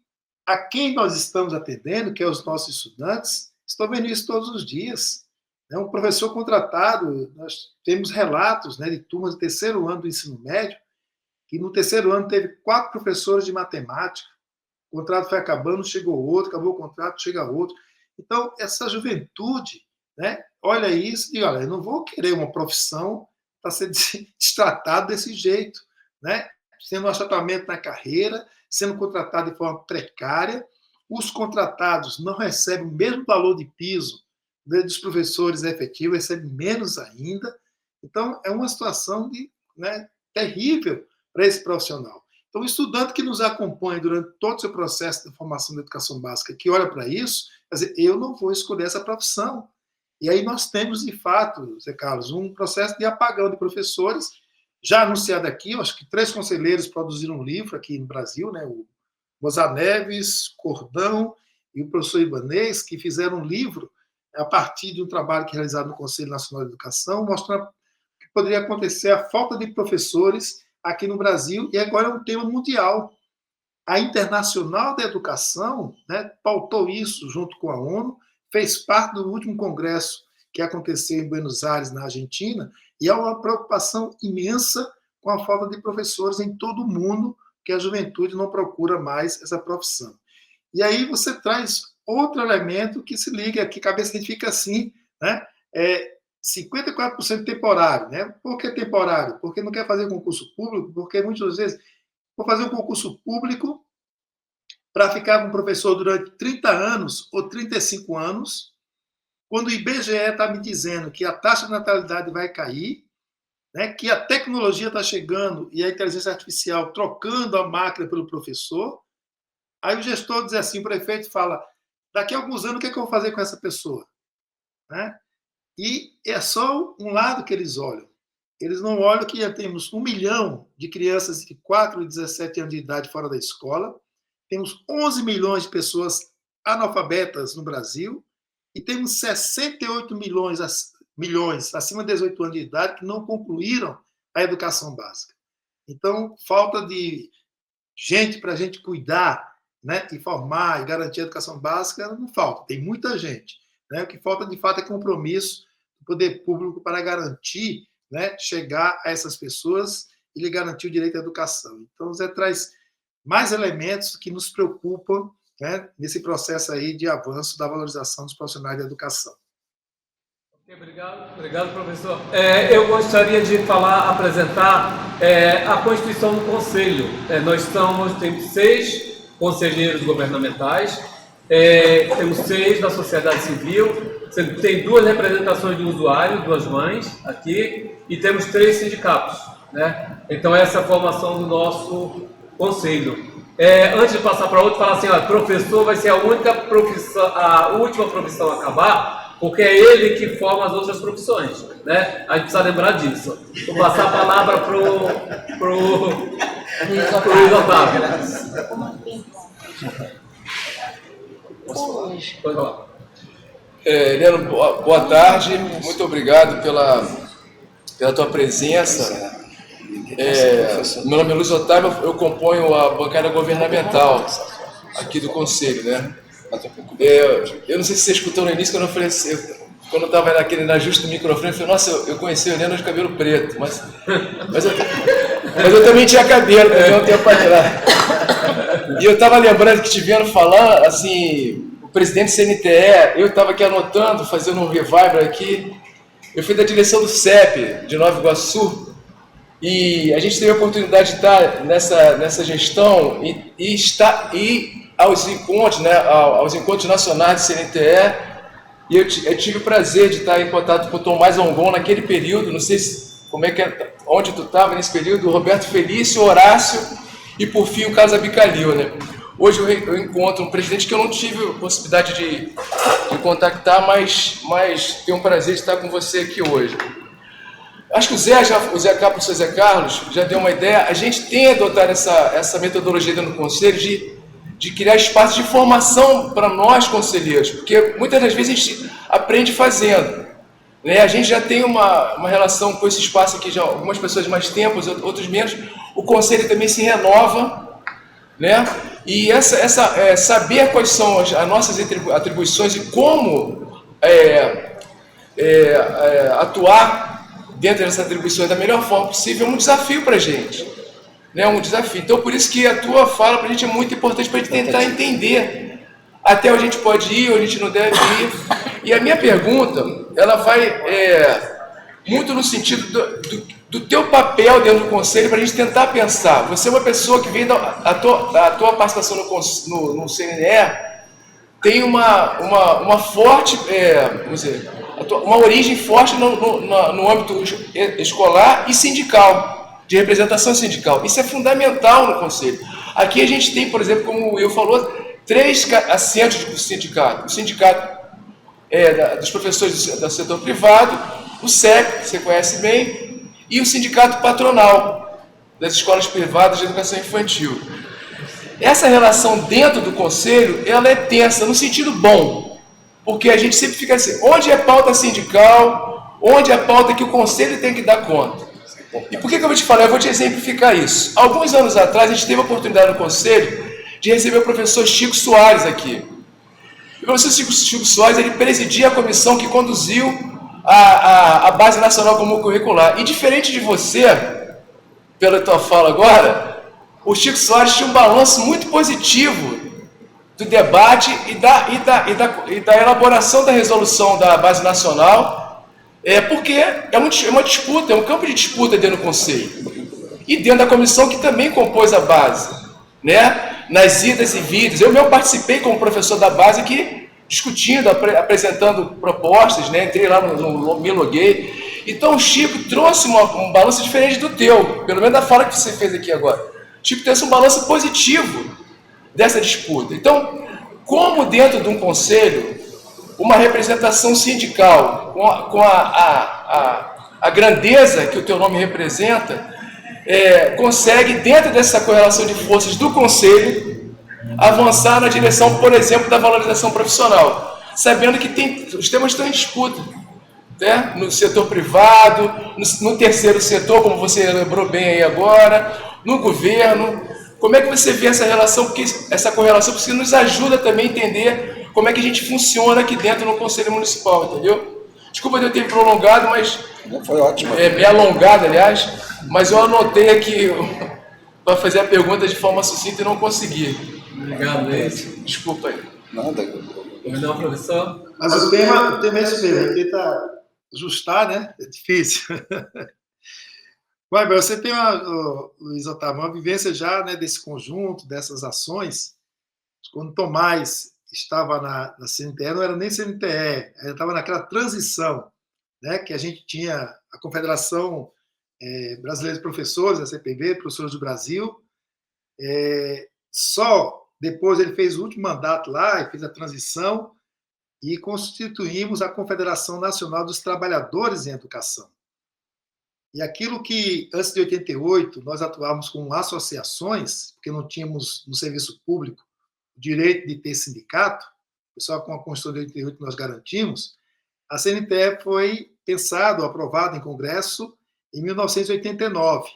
a quem nós estamos atendendo, que é os nossos estudantes, estão vendo isso todos os dias. É um professor contratado, nós temos relatos, né, de turmas do terceiro ano do ensino médio, que no terceiro ano teve 4 professores de matemática, o contrato foi acabando, chegou outro, acabou o contrato, chega outro. Então, essa juventude, né, olha isso e olha, eu não vou querer uma profissão para ser destratado desse jeito, né? Sendo um achatamento na carreira, sendo contratado de forma precária, os contratados não recebem o mesmo valor de piso dos professores efetivos, recebem menos ainda. Então, é uma situação né, terrível para esse profissional. Então, o estudante que nos acompanha durante todo o seu processo de formação da educação básica, que olha para isso, vai dizer, eu não vou escolher essa profissão. E aí nós temos, de fato, Zé Carlos, um processo de apagão de professores, já anunciado aqui, eu acho que 3 conselheiros produziram um livro aqui no Brasil, né, o Mozar Neves, Cordão e o professor Ibanez, que fizeram um livro a partir de um trabalho que é realizado no Conselho Nacional de Educação, mostrando que poderia acontecer a falta de professores aqui no Brasil, e agora é um tema mundial. A Internacional da Educação, né, pautou isso junto com a ONU, fez parte do último congresso que aconteceu em Buenos Aires, na Argentina, e há uma preocupação imensa com a falta de professores em todo o mundo, que a juventude não procura mais essa profissão. E aí você traz outro elemento que se liga aqui, cabeça que fica assim, né? 54% temporário, né? Por que temporário? Porque não quer fazer concurso público, porque muitas vezes vou fazer um concurso público para ficar com o professor durante 30 anos ou 35 anos, quando o IBGE está me dizendo que a taxa de natalidade vai cair, né, que a tecnologia está chegando e a inteligência artificial trocando a máquina pelo professor, aí o gestor diz assim, o prefeito fala, daqui a alguns anos o que é que eu vou fazer com essa pessoa? Né? E é só um lado que eles olham. Eles não olham que já temos 1 milhão de crianças de 4 e 17 anos de idade fora da escola, temos 11 milhões de pessoas analfabetas no Brasil e temos 68 milhões acima de 18 anos de idade que não concluíram a educação básica. Então, falta de gente para a gente cuidar, né, e formar e garantir a educação básica não falta, tem muita gente. Né? O que falta, de fato, é compromisso do poder público para garantir, né, chegar a essas pessoas e lhe garantir o direito à educação. Então, Zé traz mais elementos que nos preocupam, né, nesse processo aí de avanço da valorização dos profissionais da educação. Obrigado, professor. Eu gostaria de apresentar a Constituição do Conselho. Nós temos 6 conselheiros governamentais, temos 6 da sociedade civil, tem 2 representações de usuários, 2 mães aqui, e temos 3 sindicatos. Né? Então, essa é a formação do nosso conselho. Antes de passar para outro, falar assim, professor vai ser a última profissão a acabar, porque é ele que forma as outras profissões, né? A gente precisa lembrar disso. Vou passar a palavra para o Luiz Otávio. Pode falar. Heleno, boa tarde, muito obrigado pela tua presença. Meu nome é Luiz Otávio, eu componho a bancada governamental aqui do Conselho, né? Eu não sei se você escutou no início, quando eu falei assim, quando eu estava na ajuste do microfone, eu falei, nossa, eu conheci o Heleno de cabelo preto, mas eu também tinha cabelo, um tempo atrás. E eu estava lembrando que te vendo falar, assim, o presidente do CNTE, eu estava aqui anotando, fazendo um revival aqui, eu fui da direção do CEP, de Nova Iguaçu, e a gente teve a oportunidade de estar nessa gestão e aos encontros, né, aos encontros nacionais do CNTE, e eu tive o prazer de estar em contato com o Tomás Ongon naquele período, não sei onde tu estava nesse período, o Roberto Felício, o Horácio e, por fim, o Carlos Abicalil, né? Hoje eu encontro um presidente que eu não tive a possibilidade de contactar, mas tenho o prazer de estar com você aqui hoje. Acho que o professor Zé Carlos já deu uma ideia. A gente tem adotado essa metodologia dentro do Conselho de criar espaços de formação para nós, conselheiros, porque muitas das vezes a gente aprende fazendo. Né? A gente já tem uma relação com esse espaço aqui, já algumas pessoas mais tempo, outros menos. O conselho também se renova, né? E saber quais são as nossas atribuições e como atuar dentro dessas atribuições da melhor forma possível é um desafio para a gente. Né? Um desafio. Então, por isso que a tua fala para a gente é muito importante para a gente tentar entender até onde a gente pode ir, onde a gente não deve ir. E a minha pergunta, ela vai muito no sentido do teu papel dentro do conselho para a gente tentar pensar. Você é uma pessoa que vem da tua participação no CNE, tem uma forte, vamos dizer, uma origem forte no âmbito escolar e sindical, de representação sindical. Isso é fundamental no conselho. Aqui a gente tem, por exemplo, como o Will falou, 3 assentos do sindicato. O sindicato dos professores do setor privado, o SEC, que você conhece bem, e o sindicato patronal das escolas privadas de educação infantil. Essa relação dentro do conselho, ela é tensa, no sentido bom, porque a gente sempre fica assim, onde é pauta sindical, onde é pauta que o conselho tem que dar conta. E por que eu vou te falar? Eu vou te exemplificar isso. Alguns anos atrás, a gente teve a oportunidade no conselho de receber o professor Chico Soares aqui. E o professor Chico Soares, ele presidia a comissão que conduziu a Base Nacional Comum Curricular. E diferente de você, pela tua fala agora, o Chico Soares tinha um balanço muito positivo do debate e da elaboração da resolução da Base Nacional, porque é uma disputa, é um campo de disputa dentro do Conselho. E dentro da comissão que também compôs a base, né? Nas idas e vindas. Eu mesmo participei como professor da base aqui, discutindo, apresentando propostas, né? Entrei lá, me loguei. Então o Chico trouxe um balanço diferente do teu, pelo menos da fala que você fez aqui agora. O Chico trouxe um balanço positivo dessa disputa. Então, como dentro de um conselho, uma representação sindical, com a grandeza que o teu nome representa, consegue, dentro dessa correlação de forças do Conselho, avançar na direção, por exemplo, da valorização profissional, sabendo que os temas estão em disputa, né? No setor privado, no terceiro setor, como você lembrou bem aí agora, no governo. Como é que você vê essa relação, essa correlação, porque nos ajuda também a entender como é que a gente funciona aqui dentro no Conselho Municipal, entendeu? Desculpa eu ter prolongado, mas... Foi ótimo. Me alongado, aliás, mas eu anotei aqui para fazer a pergunta de forma sucinta e não consegui. Obrigado, Leite. Desculpa aí. Nada. Não, professor? Mas o tema é esse mesmo, a gente tenta ajustar, né? É difícil. Mas você tem, Luiz Otávio, uma vivência já, né, desse conjunto, dessas ações. Quando Tomás estava na CNTE, não era nem CNTE, ele estava naquela transição, né, que a gente tinha a Confederação Brasileira de Professores, a CPB, Professores do Brasil. Só depois ele fez o último mandato lá e fez a transição e constituímos a Confederação Nacional dos Trabalhadores em Educação. E aquilo que, antes de 88, nós atuávamos com associações, porque não tínhamos no serviço público o direito de ter sindicato, só com a Constituição de 88 nós garantimos, a CNTE foi pensado, aprovado em Congresso em 1989.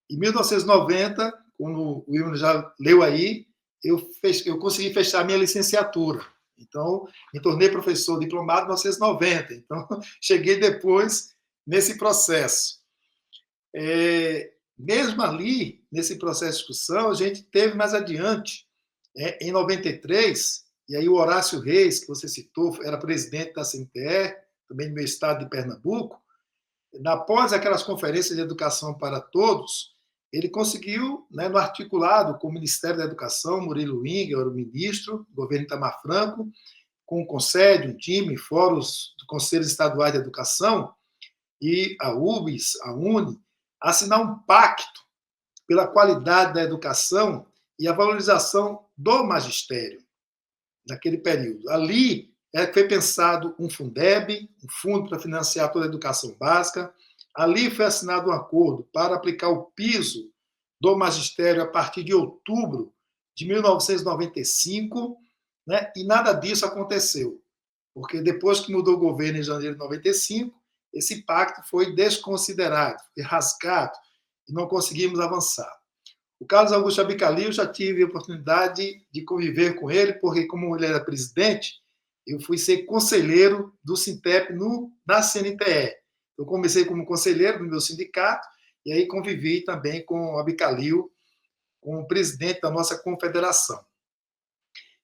Em 1990, como o Wilmer já leu aí, eu consegui fechar a minha licenciatura. Então, me tornei professor diplomado em 1990. Então, cheguei depois nesse processo. Mesmo ali, nesse processo de discussão, a gente teve mais adiante, em 93, e aí o Horácio Reis, que você citou, era presidente da CNTE, também do meu estado de Pernambuco. Após aquelas conferências de educação para todos, ele conseguiu, né, no articulado com o Ministério da Educação, Murilo Wing, era o ministro do governo Itamar Franco, com o Conselho, um time, fóruns do Conselho Estadual de Educação, e a UBS, a UNE, assinar um pacto pela qualidade da educação e a valorização do magistério naquele período. Ali foi pensado um Fundeb, um fundo para financiar toda a educação básica. Ali foi assinado um acordo para aplicar o piso do magistério a partir de outubro de 1995, né, e nada disso aconteceu, porque depois que mudou o governo em janeiro de 95, esse pacto foi desconsiderado, foi rasgado, e não conseguimos avançar. O Carlos Augusto Abicalil, eu já tive a oportunidade de conviver com ele, porque como ele era presidente, eu fui ser conselheiro do Sintep na CNTE. Eu comecei como conselheiro do meu sindicato, e aí convivi também com o Abicalil, com o presidente da nossa confederação.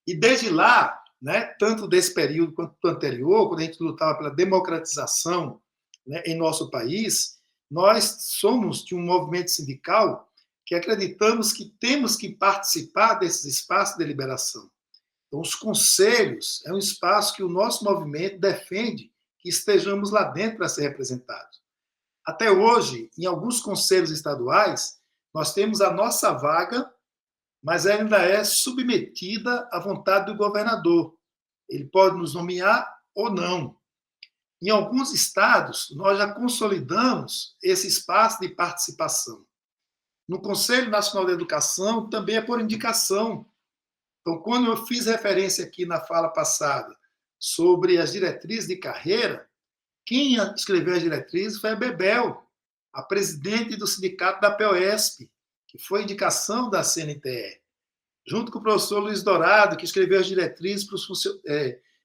E desde lá, né, tanto desse período quanto do anterior, quando a gente lutava pela democratização, né, em nosso país, nós somos de um movimento sindical que acreditamos que temos que participar desses espaços de deliberação. Então, os conselhos é um espaço que o nosso movimento defende que estejamos lá dentro para ser representados. Até hoje, em alguns conselhos estaduais, nós temos a nossa vaga, mas ela ainda é submetida à vontade do governador. Ele pode nos nomear ou não. Em alguns estados, nós já consolidamos esse espaço de participação. No Conselho Nacional de Educação, também é por indicação. Então, quando eu fiz referência aqui na fala passada sobre as diretrizes de carreira, quem escreveu as diretrizes foi a Bebel, a presidente do sindicato da POESP, que foi indicação da CNTE, junto com o professor Luiz Dourado, que escreveu as diretrizes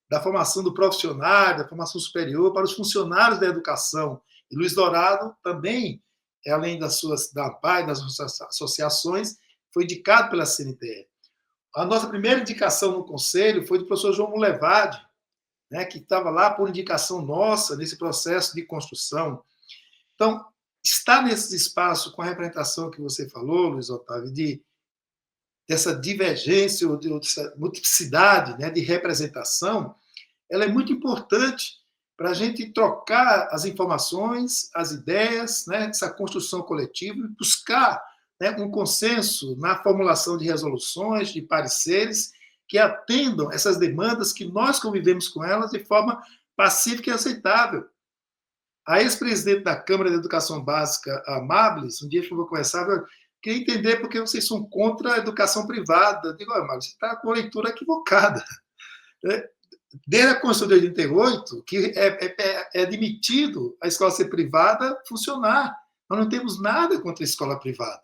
da formação do profissional, da formação superior, para os funcionários da educação. E Luiz Dourado também, além da ANPAE, das associações, foi indicado pela CNTE. A nossa primeira indicação no Conselho foi do professor João Mulevade, né, que estava lá por indicação nossa nesse processo de construção. Então, estar nesse espaço com a representação que você falou, Luiz Otávio, dessa divergência ou dessa multiplicidade, né, de representação, ela é muito importante para a gente trocar as informações, as ideias, né, essa construção coletiva e buscar, né, um consenso na formulação de resoluções, de pareceres que atendam essas demandas que nós convivemos com elas de forma pacífica e aceitável. A ex-presidente da Câmara de Educação Básica, a Amables, um dia que eu vou conversar, eu queria entender por que vocês são contra a educação privada. Eu digo, Amables, você está com a leitura equivocada. Desde a Constituição de 88, que é admitido a escola ser privada funcionar. Nós não temos nada contra a escola privada.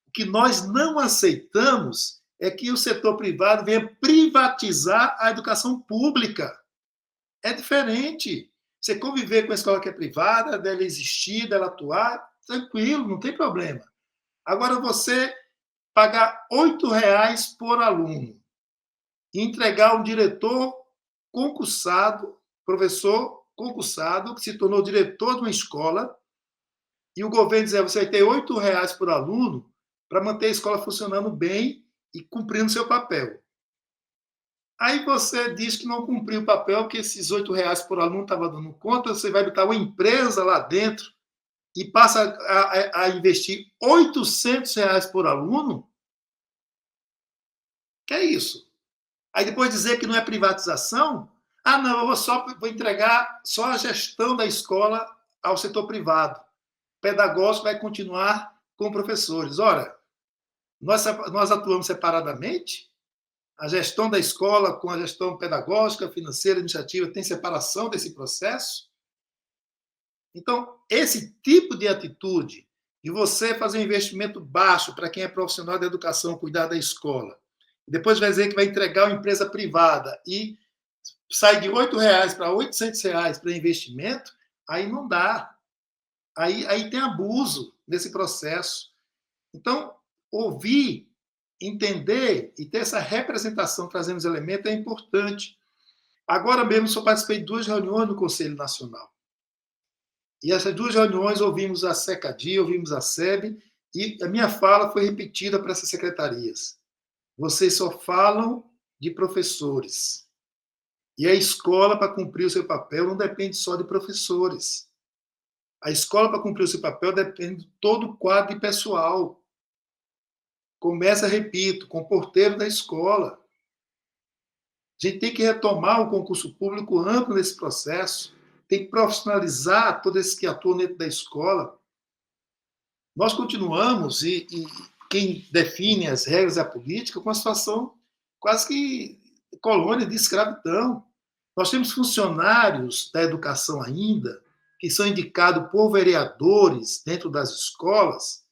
O que nós não aceitamos é que o setor privado venha privatizar a educação pública. É diferente. Você conviver com a escola que é privada, dela existir, dela atuar, tranquilo, não tem problema. Agora, você pagar R$8 por aluno e entregar um diretor concursado, professor concursado, que se tornou diretor de uma escola, e o governo dizer, você vai ter R$8 por aluno para manter a escola funcionando bem e cumprindo seu papel. Aí você diz que não cumpriu o papel, que esses R$8 por aluno estava dando conta, você vai botar uma empresa lá dentro e passa a investir R$800 por aluno? Que é isso? Aí depois dizer que não é privatização? Ah, não, eu vou entregar só a gestão da escola ao setor privado. O pedagógico vai continuar com professores. Ora, nós atuamos separadamente? A gestão da escola com a gestão pedagógica, financeira, administrativa, tem separação desse processo? Então, esse tipo de atitude de você fazer um investimento baixo para quem é profissional da educação, cuidar da escola, e depois vai dizer que vai entregar uma empresa privada e sai de R$8 para R$800 para investimento, aí não dá. Aí tem abuso nesse processo. Então, ouvir, entender e ter essa representação trazendo os elementos é importante. Agora mesmo só participei de 2 reuniões no Conselho Nacional. E essas 2 reuniões ouvimos a SECADI, ouvimos a SEB, e a minha fala foi repetida para essas secretarias. Vocês só falam de professores. E a escola, para cumprir o seu papel, não depende só de professores. A escola, para cumprir o seu papel, depende de todo o quadro de pessoal. Começa, repito, com o porteiro da escola. A gente tem que retomar o concurso público amplo nesse processo. Tem que profissionalizar todos esses que atuam dentro da escola. Nós continuamos, e quem define as regras da política com uma situação quase que colônia de escravidão. Nós temos funcionários da educação ainda que são indicados por vereadores dentro das escolas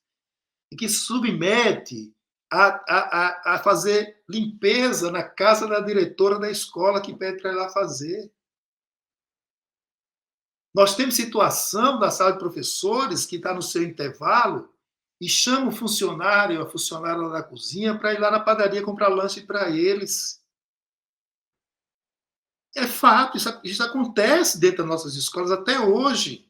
e que se submete a fazer limpeza na casa da diretora da escola que pede para ir lá fazer. Nós temos situação da sala de professores que está no seu intervalo e chama o funcionário, a funcionária da cozinha, para ir lá na padaria comprar lanche para eles. É fato, isso acontece dentro das nossas escolas até hoje.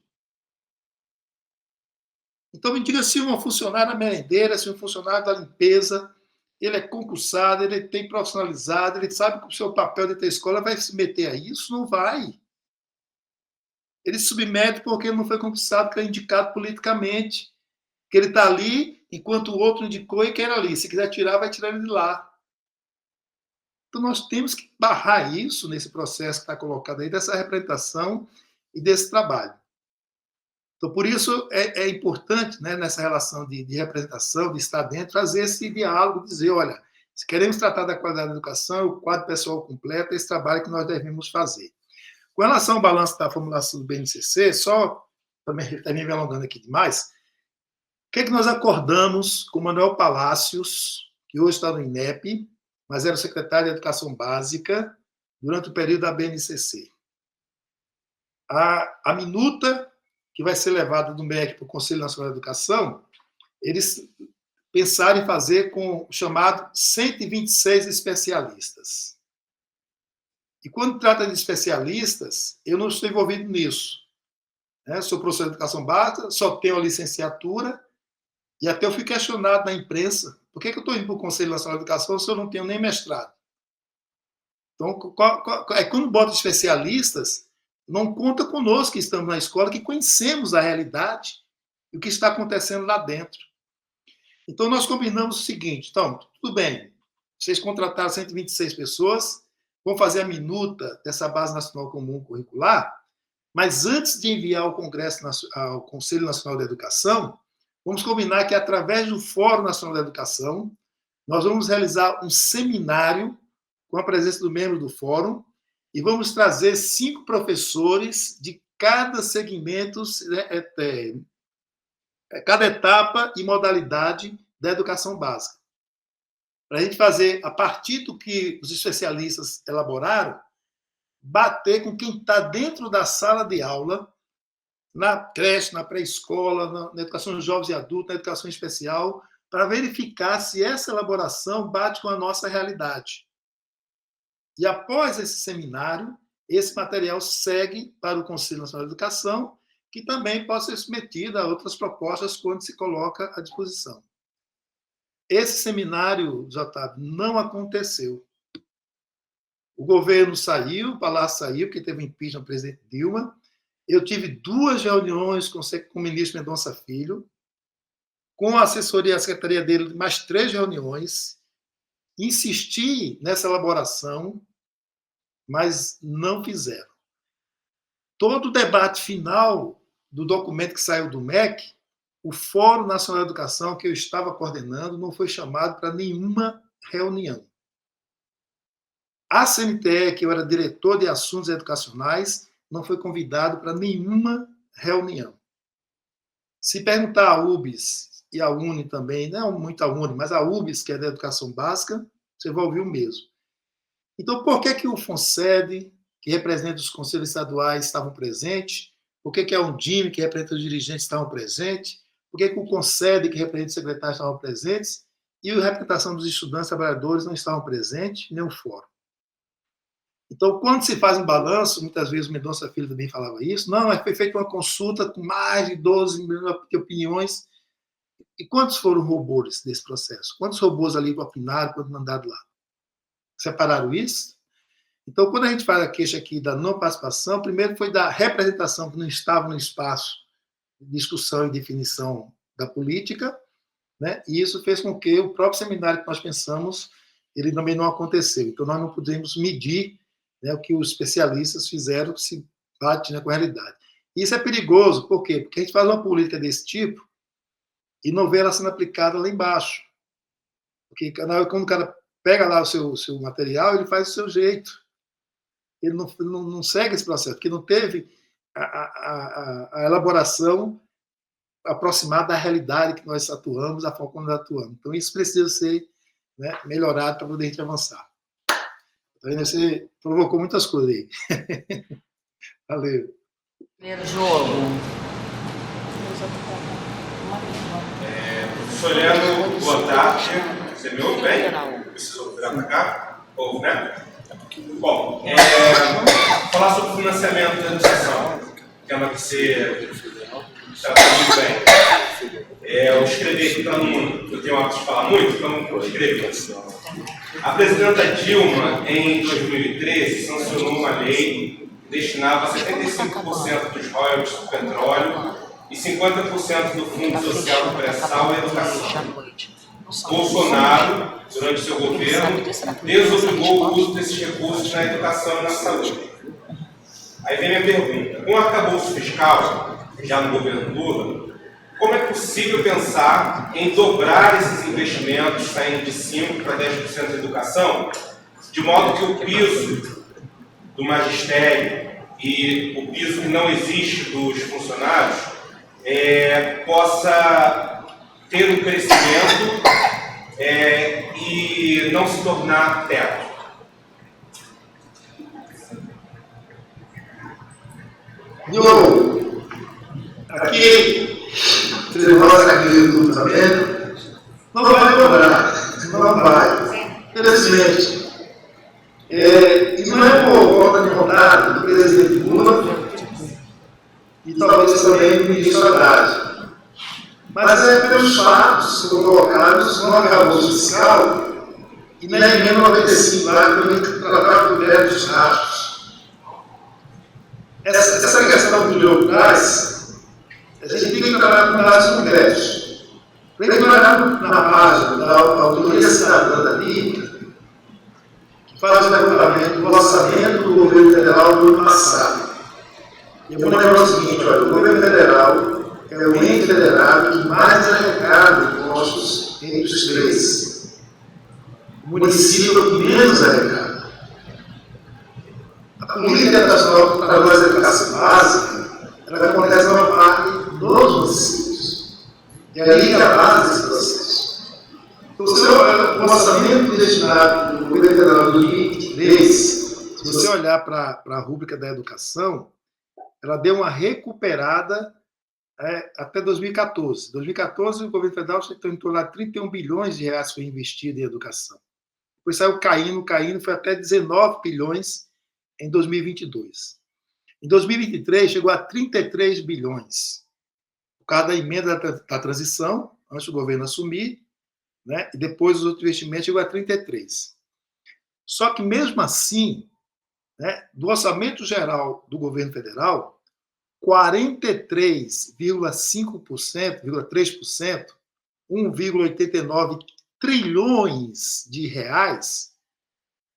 Então, me diga se uma funcionária merendeira, se um funcionário da limpeza, ele é concursado, ele tem profissionalizado, ele sabe que o seu papel dentro da escola vai se meter a isso? Não vai. Ele se submete porque ele não foi concursado, porque é indicado politicamente. Que ele está ali, enquanto o outro indicou e quer ali. Se quiser tirar, vai tirar ele de lá. Então, nós temos que barrar isso nesse processo que está colocado aí, dessa representação e desse trabalho. Então, por isso, é importante, né, nessa relação de representação, de estar dentro, trazer esse diálogo, dizer, olha, se queremos tratar da qualidade da educação, o quadro pessoal completo, esse trabalho que nós devemos fazer. Com relação ao balanço da formulação do BNCC, só, também me alongando aqui demais, o que nós acordamos com o Manuel Palácios, que hoje está no INEP, mas era o secretário de Educação Básica durante o período da BNCC. A minuta que vai ser levada do MEC para o Conselho Nacional de Educação, eles pensaram em fazer com o chamado 126 especialistas. E quando trata de especialistas, eu não estou envolvido nisso. Sou professor de Educação Básica, só tenho a licenciatura, e até eu fui questionado na imprensa, por que eu estou indo para o Conselho Nacional de Educação se eu não tenho nem mestrado? Então, quando bota especialistas, não conta conosco que estamos na escola, que conhecemos a realidade e o que está acontecendo lá dentro. Então, nós combinamos o seguinte, então, tudo bem, vocês contrataram 126 pessoas, vão fazer a minuta dessa Base Nacional Comum Curricular, mas antes de enviar ao Congresso, ao Conselho Nacional da Educação, vamos combinar que, através do Fórum Nacional da Educação, nós vamos realizar um seminário com a presença do membro do Fórum e vamos trazer 5 professores de cada segmento, cada etapa e modalidade da educação básica. Para a gente fazer, a partir do que os especialistas elaboraram, bater com quem está dentro da sala de aula, na creche, na pré-escola, na educação de jovens e adultos, na educação especial, para verificar se essa elaboração bate com a nossa realidade. E após esse seminário, esse material segue para o Conselho Nacional de Educação, que também pode ser submetido a outras propostas quando se coloca à disposição. Esse seminário, Otávio, não aconteceu. O governo saiu, o Palácio saiu, porque teve impeachment do presidente Dilma. Eu tive 2 reuniões com o ministro Mendonça Filho, com a assessoria, a secretaria dele, mais 3 reuniões. Insisti nessa elaboração, mas não fizeram. Todo o debate final do documento que saiu do MEC, o Fórum Nacional de Educação, que eu estava coordenando, não foi chamado para nenhuma reunião. A CNTE, que eu era diretor de assuntos educacionais, não foi convidado para nenhuma reunião. Se perguntar a UBS e a UNE também, não muito a UNE, mas a UBS, que é da educação básica, você vai ouvir o mesmo. Então, por que o FONSED, que representa os conselhos estaduais, estavam presentes? Por que a Undime, que representa os dirigentes, estavam presentes? Por que o CONSED, que representa os secretários, estavam presentes? E a representação dos estudantes trabalhadores não estavam presentes, nem o fórum. Então, quando se faz um balanço, muitas vezes o Mendonça Filho também falava isso, não, foi feita uma consulta com mais de 12 milhões de opiniões. E quantos foram robôs desse processo? Quantos robôs ali opinaram, quantos mandaram lá? Separaram isso? Então, quando a gente faz a queixa aqui da não participação, primeiro foi da representação que não estava no espaço de discussão e definição da política, né? E isso fez com que o próprio seminário que nós pensamos, ele também não aconteceu. Então, nós não podemos medir, né, o que os especialistas fizeram que se bate, né, com a realidade. E isso é perigoso, por quê? Porque a gente faz uma política desse tipo e não vê ela sendo aplicada lá embaixo. Porque quando o cara pega lá o seu material, ele faz do seu jeito. Ele não segue esse processo, porque não teve a elaboração aproximada da realidade que nós atuamos, da forma como nós atuamos. Então, isso precisa ser, né, melhorado para poder a gente avançar. Então, você provocou muitas coisas aí. Valeu. Primeiro jogo. Professor Heleno, boa tarde. Você me ouve bem? Preciso virar para cá? Ouve, né? Bom, falar sobre o financiamento da educação, tema que você tratou muito bem. Eu escrevi aqui para não... Eu tenho o hábito de falar muito, então eu escrevi. A presidenta Dilma, em 2013, sancionou uma lei que destinava 75% dos royalties do petróleo e 50% do Fundo Social do Pré-Sal à educação. Bolsonaro, durante seu governo, desobrigou o uso desses recursos na educação e na saúde. Aí vem minha pergunta: com o arcabouço fiscal, já no governo Lula, como é possível pensar em dobrar esses investimentos, saindo de 5% para 10% da educação, de modo que o piso do magistério e o piso que não existe dos funcionários possa ter um crescimento e não se tornar teto? Aqui, entre nós aqui do Parlamento, não vai cobrar, não vai, infelizmente. E não é por conta de vontade do presidente Lula e talvez também do ministro Haddad, mas é pelos fatos que foram colocados no arcabouço fiscal e na emenda 95, lá, que a gente tratava do crédito dos gastos. Essa questão do biogás, a gente tem que trabalhar com dados concretos. Tem que trabalhar na página da Autonomia Cidadã da Líbia, que faz o levantamento do orçamento do governo federal do ano passado. E eu vou lembrar o seguinte: olha, o governo federal é o ente federado que mais arrecada impostos entre os três. O município é o que menos arrecada. A política nacional para a educação básica, ela acontece na parte dos municípios. E ali que é a base desse processo. Então, se você olhar o orçamento destinado do governo federal de 2023, se você olhar para a rúbrica da educação, ela deu uma recuperada até 2014. 2014, o governo federal em torno de 31 bilhões de reais foi investido em educação. Depois saiu caindo, foi até 19 bilhões em 2022. Em 2023, chegou a 33 bilhões, por causa da emenda da transição, antes do governo assumir, né, e depois os outros investimentos chegou a 33. Só que, mesmo assim, né, do orçamento geral do governo federal, 43,5%, 1,89 trilhões de reais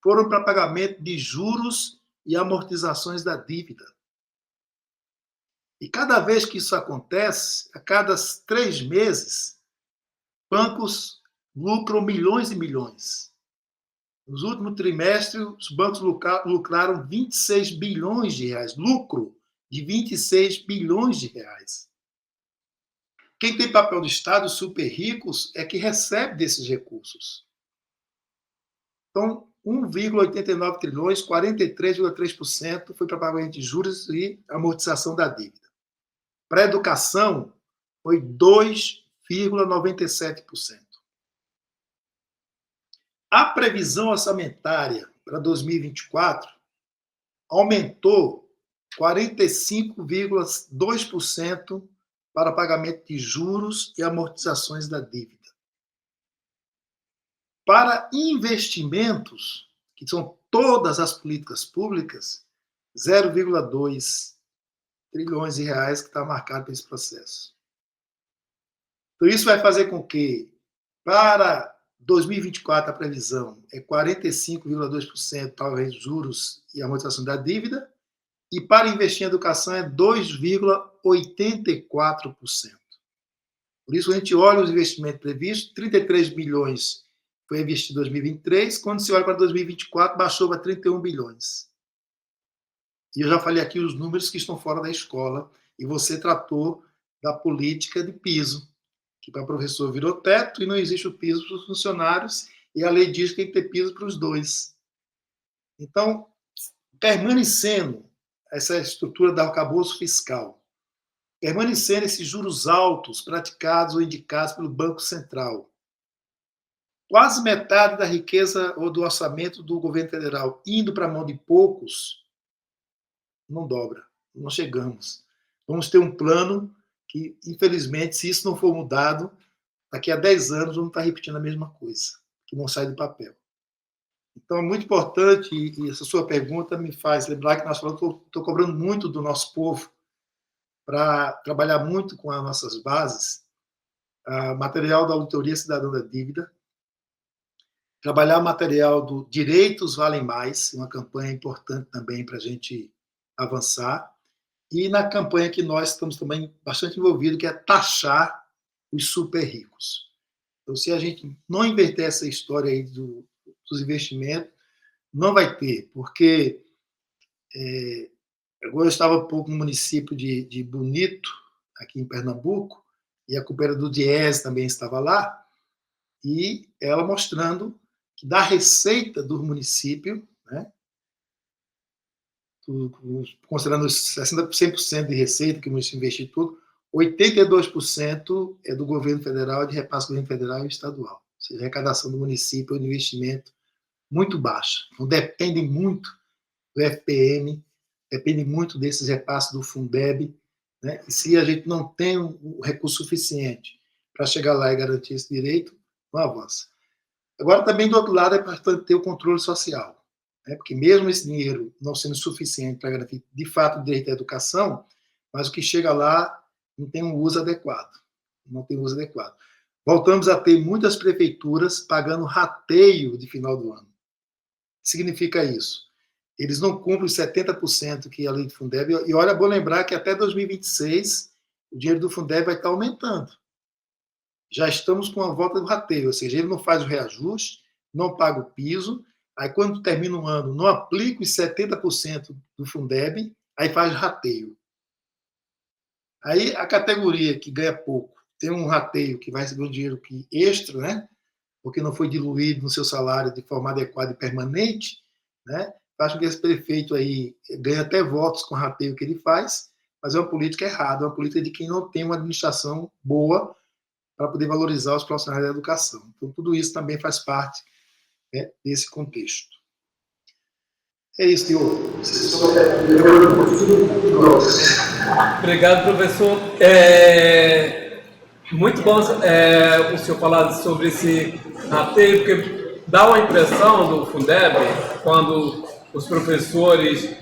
foram para pagamento de juros e amortizações da dívida. E cada vez que isso acontece, a cada 3 meses, bancos lucram milhões e milhões. Nos últimos trimestres, os bancos lucraram 26 bilhões de reais, lucro de 26 bilhões de reais. Quem tem papel do Estado, os super ricos, é que recebe desses recursos. Então, 1,89 trilhões, 43,3% foi para pagamento de juros e amortização da dívida. Para a educação, foi 2,97%. A previsão orçamentária para 2024 aumentou 45,2% para pagamento de juros e amortizações da dívida. Para investimentos, que são todas as políticas públicas, 0,2 trilhões de reais que está marcado para esse processo. Então, isso vai fazer com que, para 2024, a previsão é 45,2% para juros e amortização da dívida, e para investir em educação é 2,84%. Por isso, a gente olha os investimentos previstos, 33 bilhões foi investido em 2023, quando se olha para 2024, baixou para 31 bilhões. E eu já falei aqui os números que estão fora da escola, e você tratou da política de piso, que para professor virou teto e não existe o piso para os funcionários, e a lei diz que tem que ter piso para os dois. Então, permanecendo essa estrutura do arcabouço fiscal, permanecendo esses juros altos praticados ou indicados pelo Banco Central, quase metade da riqueza ou do orçamento do governo federal indo para a mão de poucos, não dobra, não chegamos. Vamos ter um plano que, infelizmente, se isso não for mudado, daqui a 10 anos vamos estar repetindo a mesma coisa, que não sai do papel. Então, é muito importante, e essa sua pergunta me faz lembrar que nós estou cobrando muito do nosso povo para trabalhar muito com as nossas bases, material da Auditoria Cidadã da Dívida, trabalhar material do Direitos Valem Mais, uma campanha importante também para a gente avançar, e na campanha que nós estamos também bastante envolvidos, que é taxar os super ricos. Então, se a gente não inverter essa história aí dos investimentos, não vai ter, porque agora eu estava um pouco no município de Bonito, aqui em Pernambuco, e a companheira do Diese também estava lá, e ela mostrando que da receita do município, né, considerando 100% de receita que o município investiu tudo, 82% é do governo federal, de repasse do governo federal e estadual. Ou seja, a arrecadação do município é um investimento muito baixo. Então, depende muito do FPM, depende muito desses repasses do Fundeb, né? E se a gente não tem o recurso suficiente para chegar lá e garantir esse direito, não avança. Agora, também, do outro lado, é importante ter o controle social, né? Porque mesmo esse dinheiro não sendo suficiente para garantir, de fato, o direito à educação, mas o que chega lá não tem um uso adequado. Não tem um uso adequado. Voltamos a ter muitas prefeituras pagando rateio de final do ano. O que significa isso? Eles não cumprem os 70% que a lei do Fundeb, e olha, é bom lembrar que até 2026 o dinheiro do Fundeb vai estar aumentando. Já estamos com a volta do rateio, ou seja, ele não faz o reajuste, não paga o piso, aí quando termina o ano não aplica os 70% do Fundeb, aí faz rateio. Aí a categoria que ganha pouco tem um rateio que vai receber um dinheiro extra, né? Porque não foi diluído no seu salário de forma adequada e permanente, né? Acho que esse prefeito aí ganha até votos com o rateio que ele faz, mas é uma política errada, é uma política de quem não tem uma administração boa para poder valorizar os profissionais da educação. Então, tudo isso também faz parte, né, desse contexto. É isso, senhor. Obrigado, professor. Muito bom o senhor falar sobre esse rateio, porque dá uma impressão do Fundeb, quando os professores,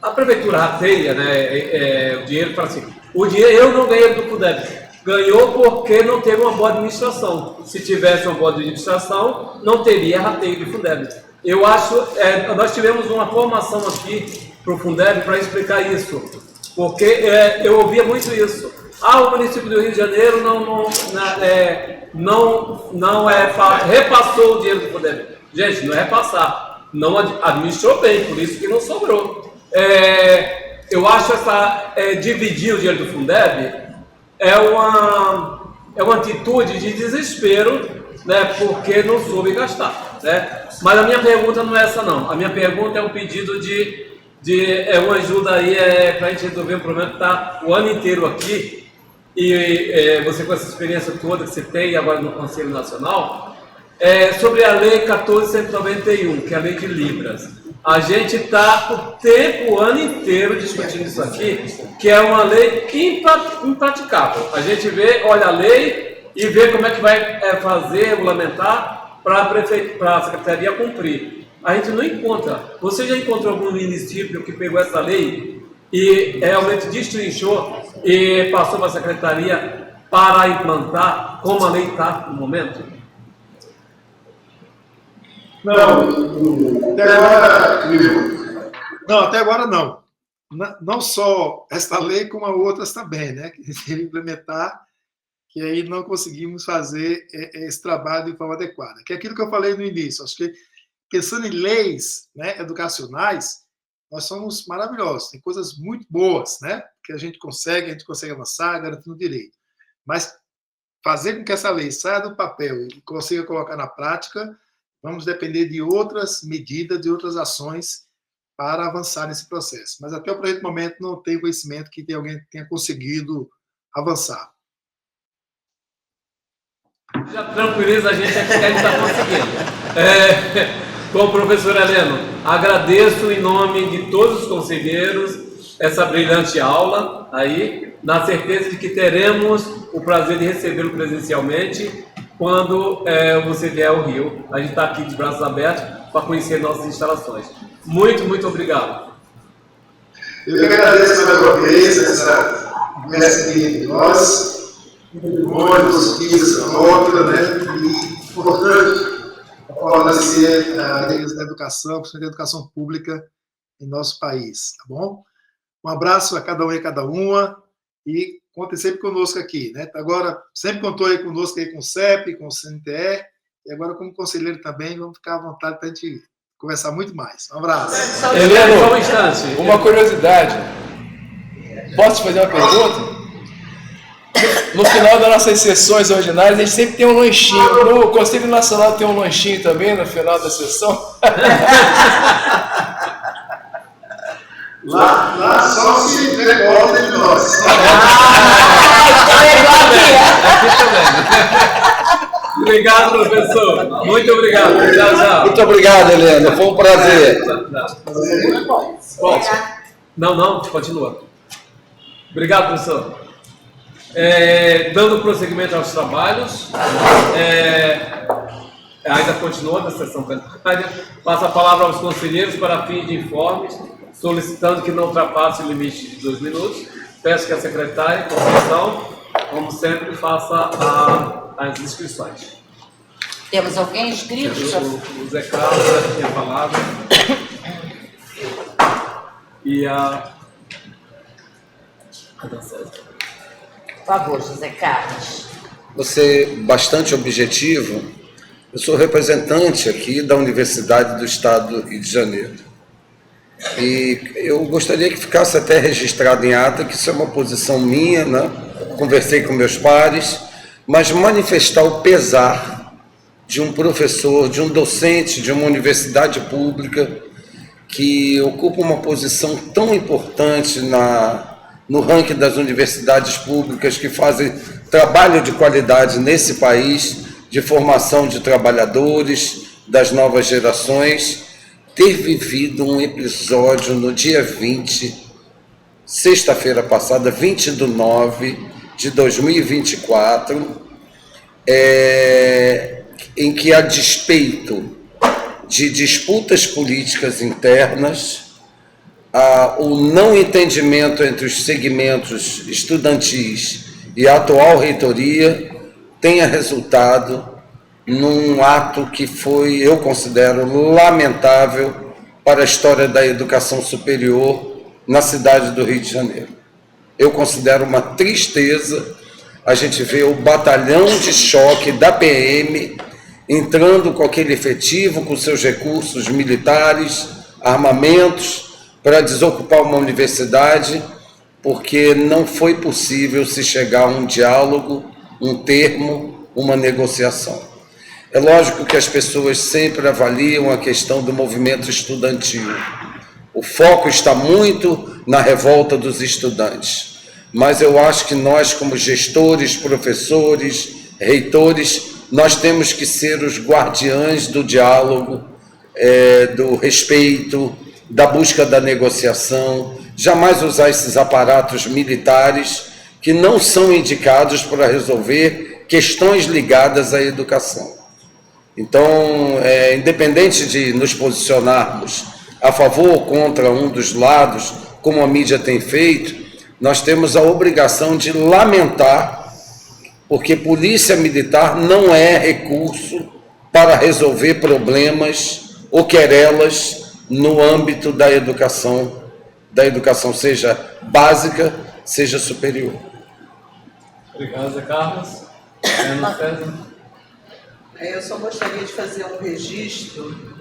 a prefeitura rateia, né, o dinheiro para assim, o dinheiro eu não ganhei do Fundeb, ganhou porque não teve uma boa administração. Se tivesse uma boa administração, não teria rateio do Fundeb. Eu acho, nós tivemos uma formação aqui para o Fundeb para explicar isso, porque eu ouvia muito isso. O município do Rio de Janeiro não repassou o dinheiro do Fundeb. Gente, não é repassar. Não administrou bem, por isso que não sobrou. Eu acho dividir o dinheiro do Fundeb é uma atitude de desespero, né, porque não soube gastar, né? Mas a minha pergunta não é essa, não. A minha pergunta é um pedido de uma ajuda aí para a gente resolver um problema que está o ano inteiro aqui, e você com essa experiência toda que você tem agora no Conselho Nacional, sobre a Lei 14.191, que é a Lei de Libras. A gente está o ano inteiro discutindo isso aqui, que é uma lei impraticável. A gente olha a lei e vê como é que vai fazer, regulamentar para a Secretaria cumprir. A gente não encontra. Você já encontrou algum município que pegou essa lei e realmente destrinchou e passou para a Secretaria para implantar como a lei está no momento? Até agora não. Não só esta lei, como as outras também, né? Que deve implementar, que aí não conseguimos fazer esse trabalho de forma adequada. Que é aquilo que eu falei no início. Acho que, pensando em leis, né, educacionais, nós somos maravilhosos. Tem coisas muito boas, né, que a gente consegue avançar garantindo o direito. Mas fazer com que essa lei saia do papel e consiga colocar na prática, vamos depender de outras medidas, de outras ações para avançar nesse processo. Mas até o presente momento não tenho conhecimento que alguém tenha conseguido avançar. Já tranquiliza a gente aqui que a gente está conseguindo. Bom, professor Heleno, agradeço em nome de todos os conselheiros essa brilhante aula aí, na certeza de que teremos o prazer de recebê-lo presencialmente quando você vier ao Rio. A gente está aqui de braços abertos para conhecer nossas instalações. Muito, muito obrigado. Eu que agradeço mais uma vez essa conversa aqui entre nós. Ônibus, pisa, outra, né? E importante fortalecer a educação, principalmente a educação pública em nosso país, tá bom? Um abraço a cada um e a cada uma e contem sempre conosco aqui, né? Agora, sempre contou aí conosco aí com o CEP, com o CNTE, e agora como conselheiro também, vamos ficar à vontade para a gente conversar muito mais. Um abraço. Heleno, só um instante. Uma curiosidade. Posso te fazer uma pergunta? No final das nossas sessões ordinárias, a gente sempre tem um lanchinho. No Conselho Nacional tem um lanchinho também no final da sessão. Lá só se recorda de nós. Obrigado, professor. Muito obrigado. Tchau, tchau. Muito obrigado, Helena. Foi um prazer. Bom, não, continua. Obrigado, professor. Dando prosseguimento aos trabalhos, ainda continua na sessão plenária, passa a palavra aos conselheiros para fins de informes, solicitando que não ultrapasse o limite de 2 minutos. Peço que a secretária, Conceição, como sempre, faça as inscrições. Temos alguém inscrito? O Zé Carlos tinha falado. E a Por favor, José Carlos. Você bastante objetivo. Eu sou representante aqui da Universidade do Estado do Rio de Janeiro. E eu gostaria que ficasse até registrado em ata que isso é uma posição minha, né? Conversei com meus pares, mas manifestar o pesar de um professor, de um docente de uma universidade pública que ocupa uma posição tão importante no ranking das universidades públicas que fazem trabalho de qualidade nesse país, de formação de trabalhadores, das novas gerações, ter vivido um episódio no dia 20, sexta-feira passada, 20/9 de 2024, em que, a despeito de disputas políticas internas, o não entendimento entre os segmentos estudantis e a atual reitoria tenha resultado num ato que foi, eu considero, lamentável para a história da educação superior na cidade do Rio de Janeiro. Eu considero uma tristeza a gente ver o batalhão de choque da PM entrando com aquele efetivo, com seus recursos militares, armamentos, para desocupar uma universidade, porque não foi possível se chegar a um diálogo, um termo, uma negociação. É lógico que as pessoas sempre avaliam a questão do movimento estudantil. O foco está muito na revolta dos estudantes, mas eu acho que nós, como gestores, professores, reitores, nós temos que ser os guardiães do diálogo, do respeito, da busca da negociação, jamais usar esses aparatos militares que não são indicados para resolver questões ligadas à educação. Então, independente de nos posicionarmos a favor ou contra um dos lados, como a mídia tem feito, nós temos a obrigação de lamentar, porque polícia militar não é recurso para resolver problemas ou querelas no âmbito da educação seja básica, seja superior. Obrigado, Zé Carlos. Ana César. Eu só gostaria de fazer um registro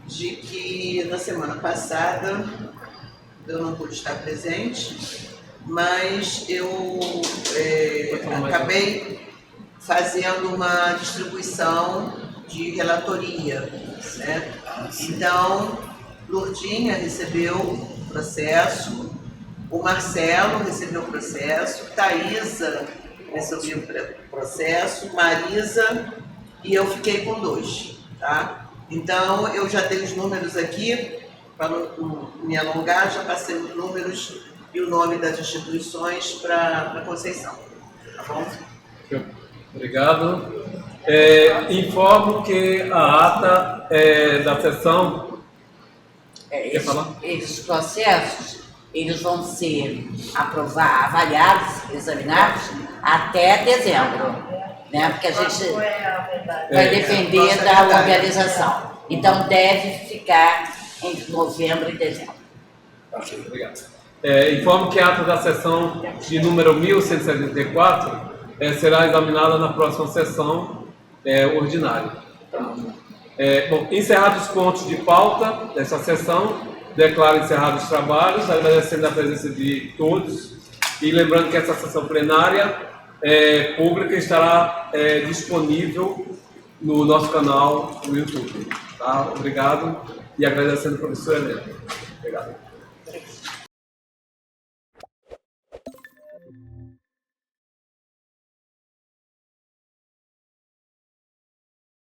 de que na semana passada eu não pude estar presente, mas eu acabei fazendo uma distribuição de relatoria, né? Então, Lourdinha recebeu o processo, o Marcelo recebeu o processo, Thaisa recebeu o processo, Marisa, e eu fiquei com 2, tá? Então, eu já dei os números aqui, para não me alongar, já passei os números e o nome das instituições para Conceição, tá bom? Obrigado. Informo que a ata da sessão... Quer falar? Esses processos, eles vão ser avaliados, examinados até dezembro, né? Porque a gente vai depender da organização. Então, deve ficar entre novembro e dezembro. Ok, obrigado. Informo que a ata da sessão de número 1174 será examinada na próxima sessão ordinária. Bom, encerrados os pontos de pauta desta sessão, declaro encerrados os trabalhos, agradecendo a presença de todos e lembrando que essa sessão plenária pública estará disponível no nosso canal no YouTube. Tá? Obrigado e agradecendo ao professor Helena. Obrigado.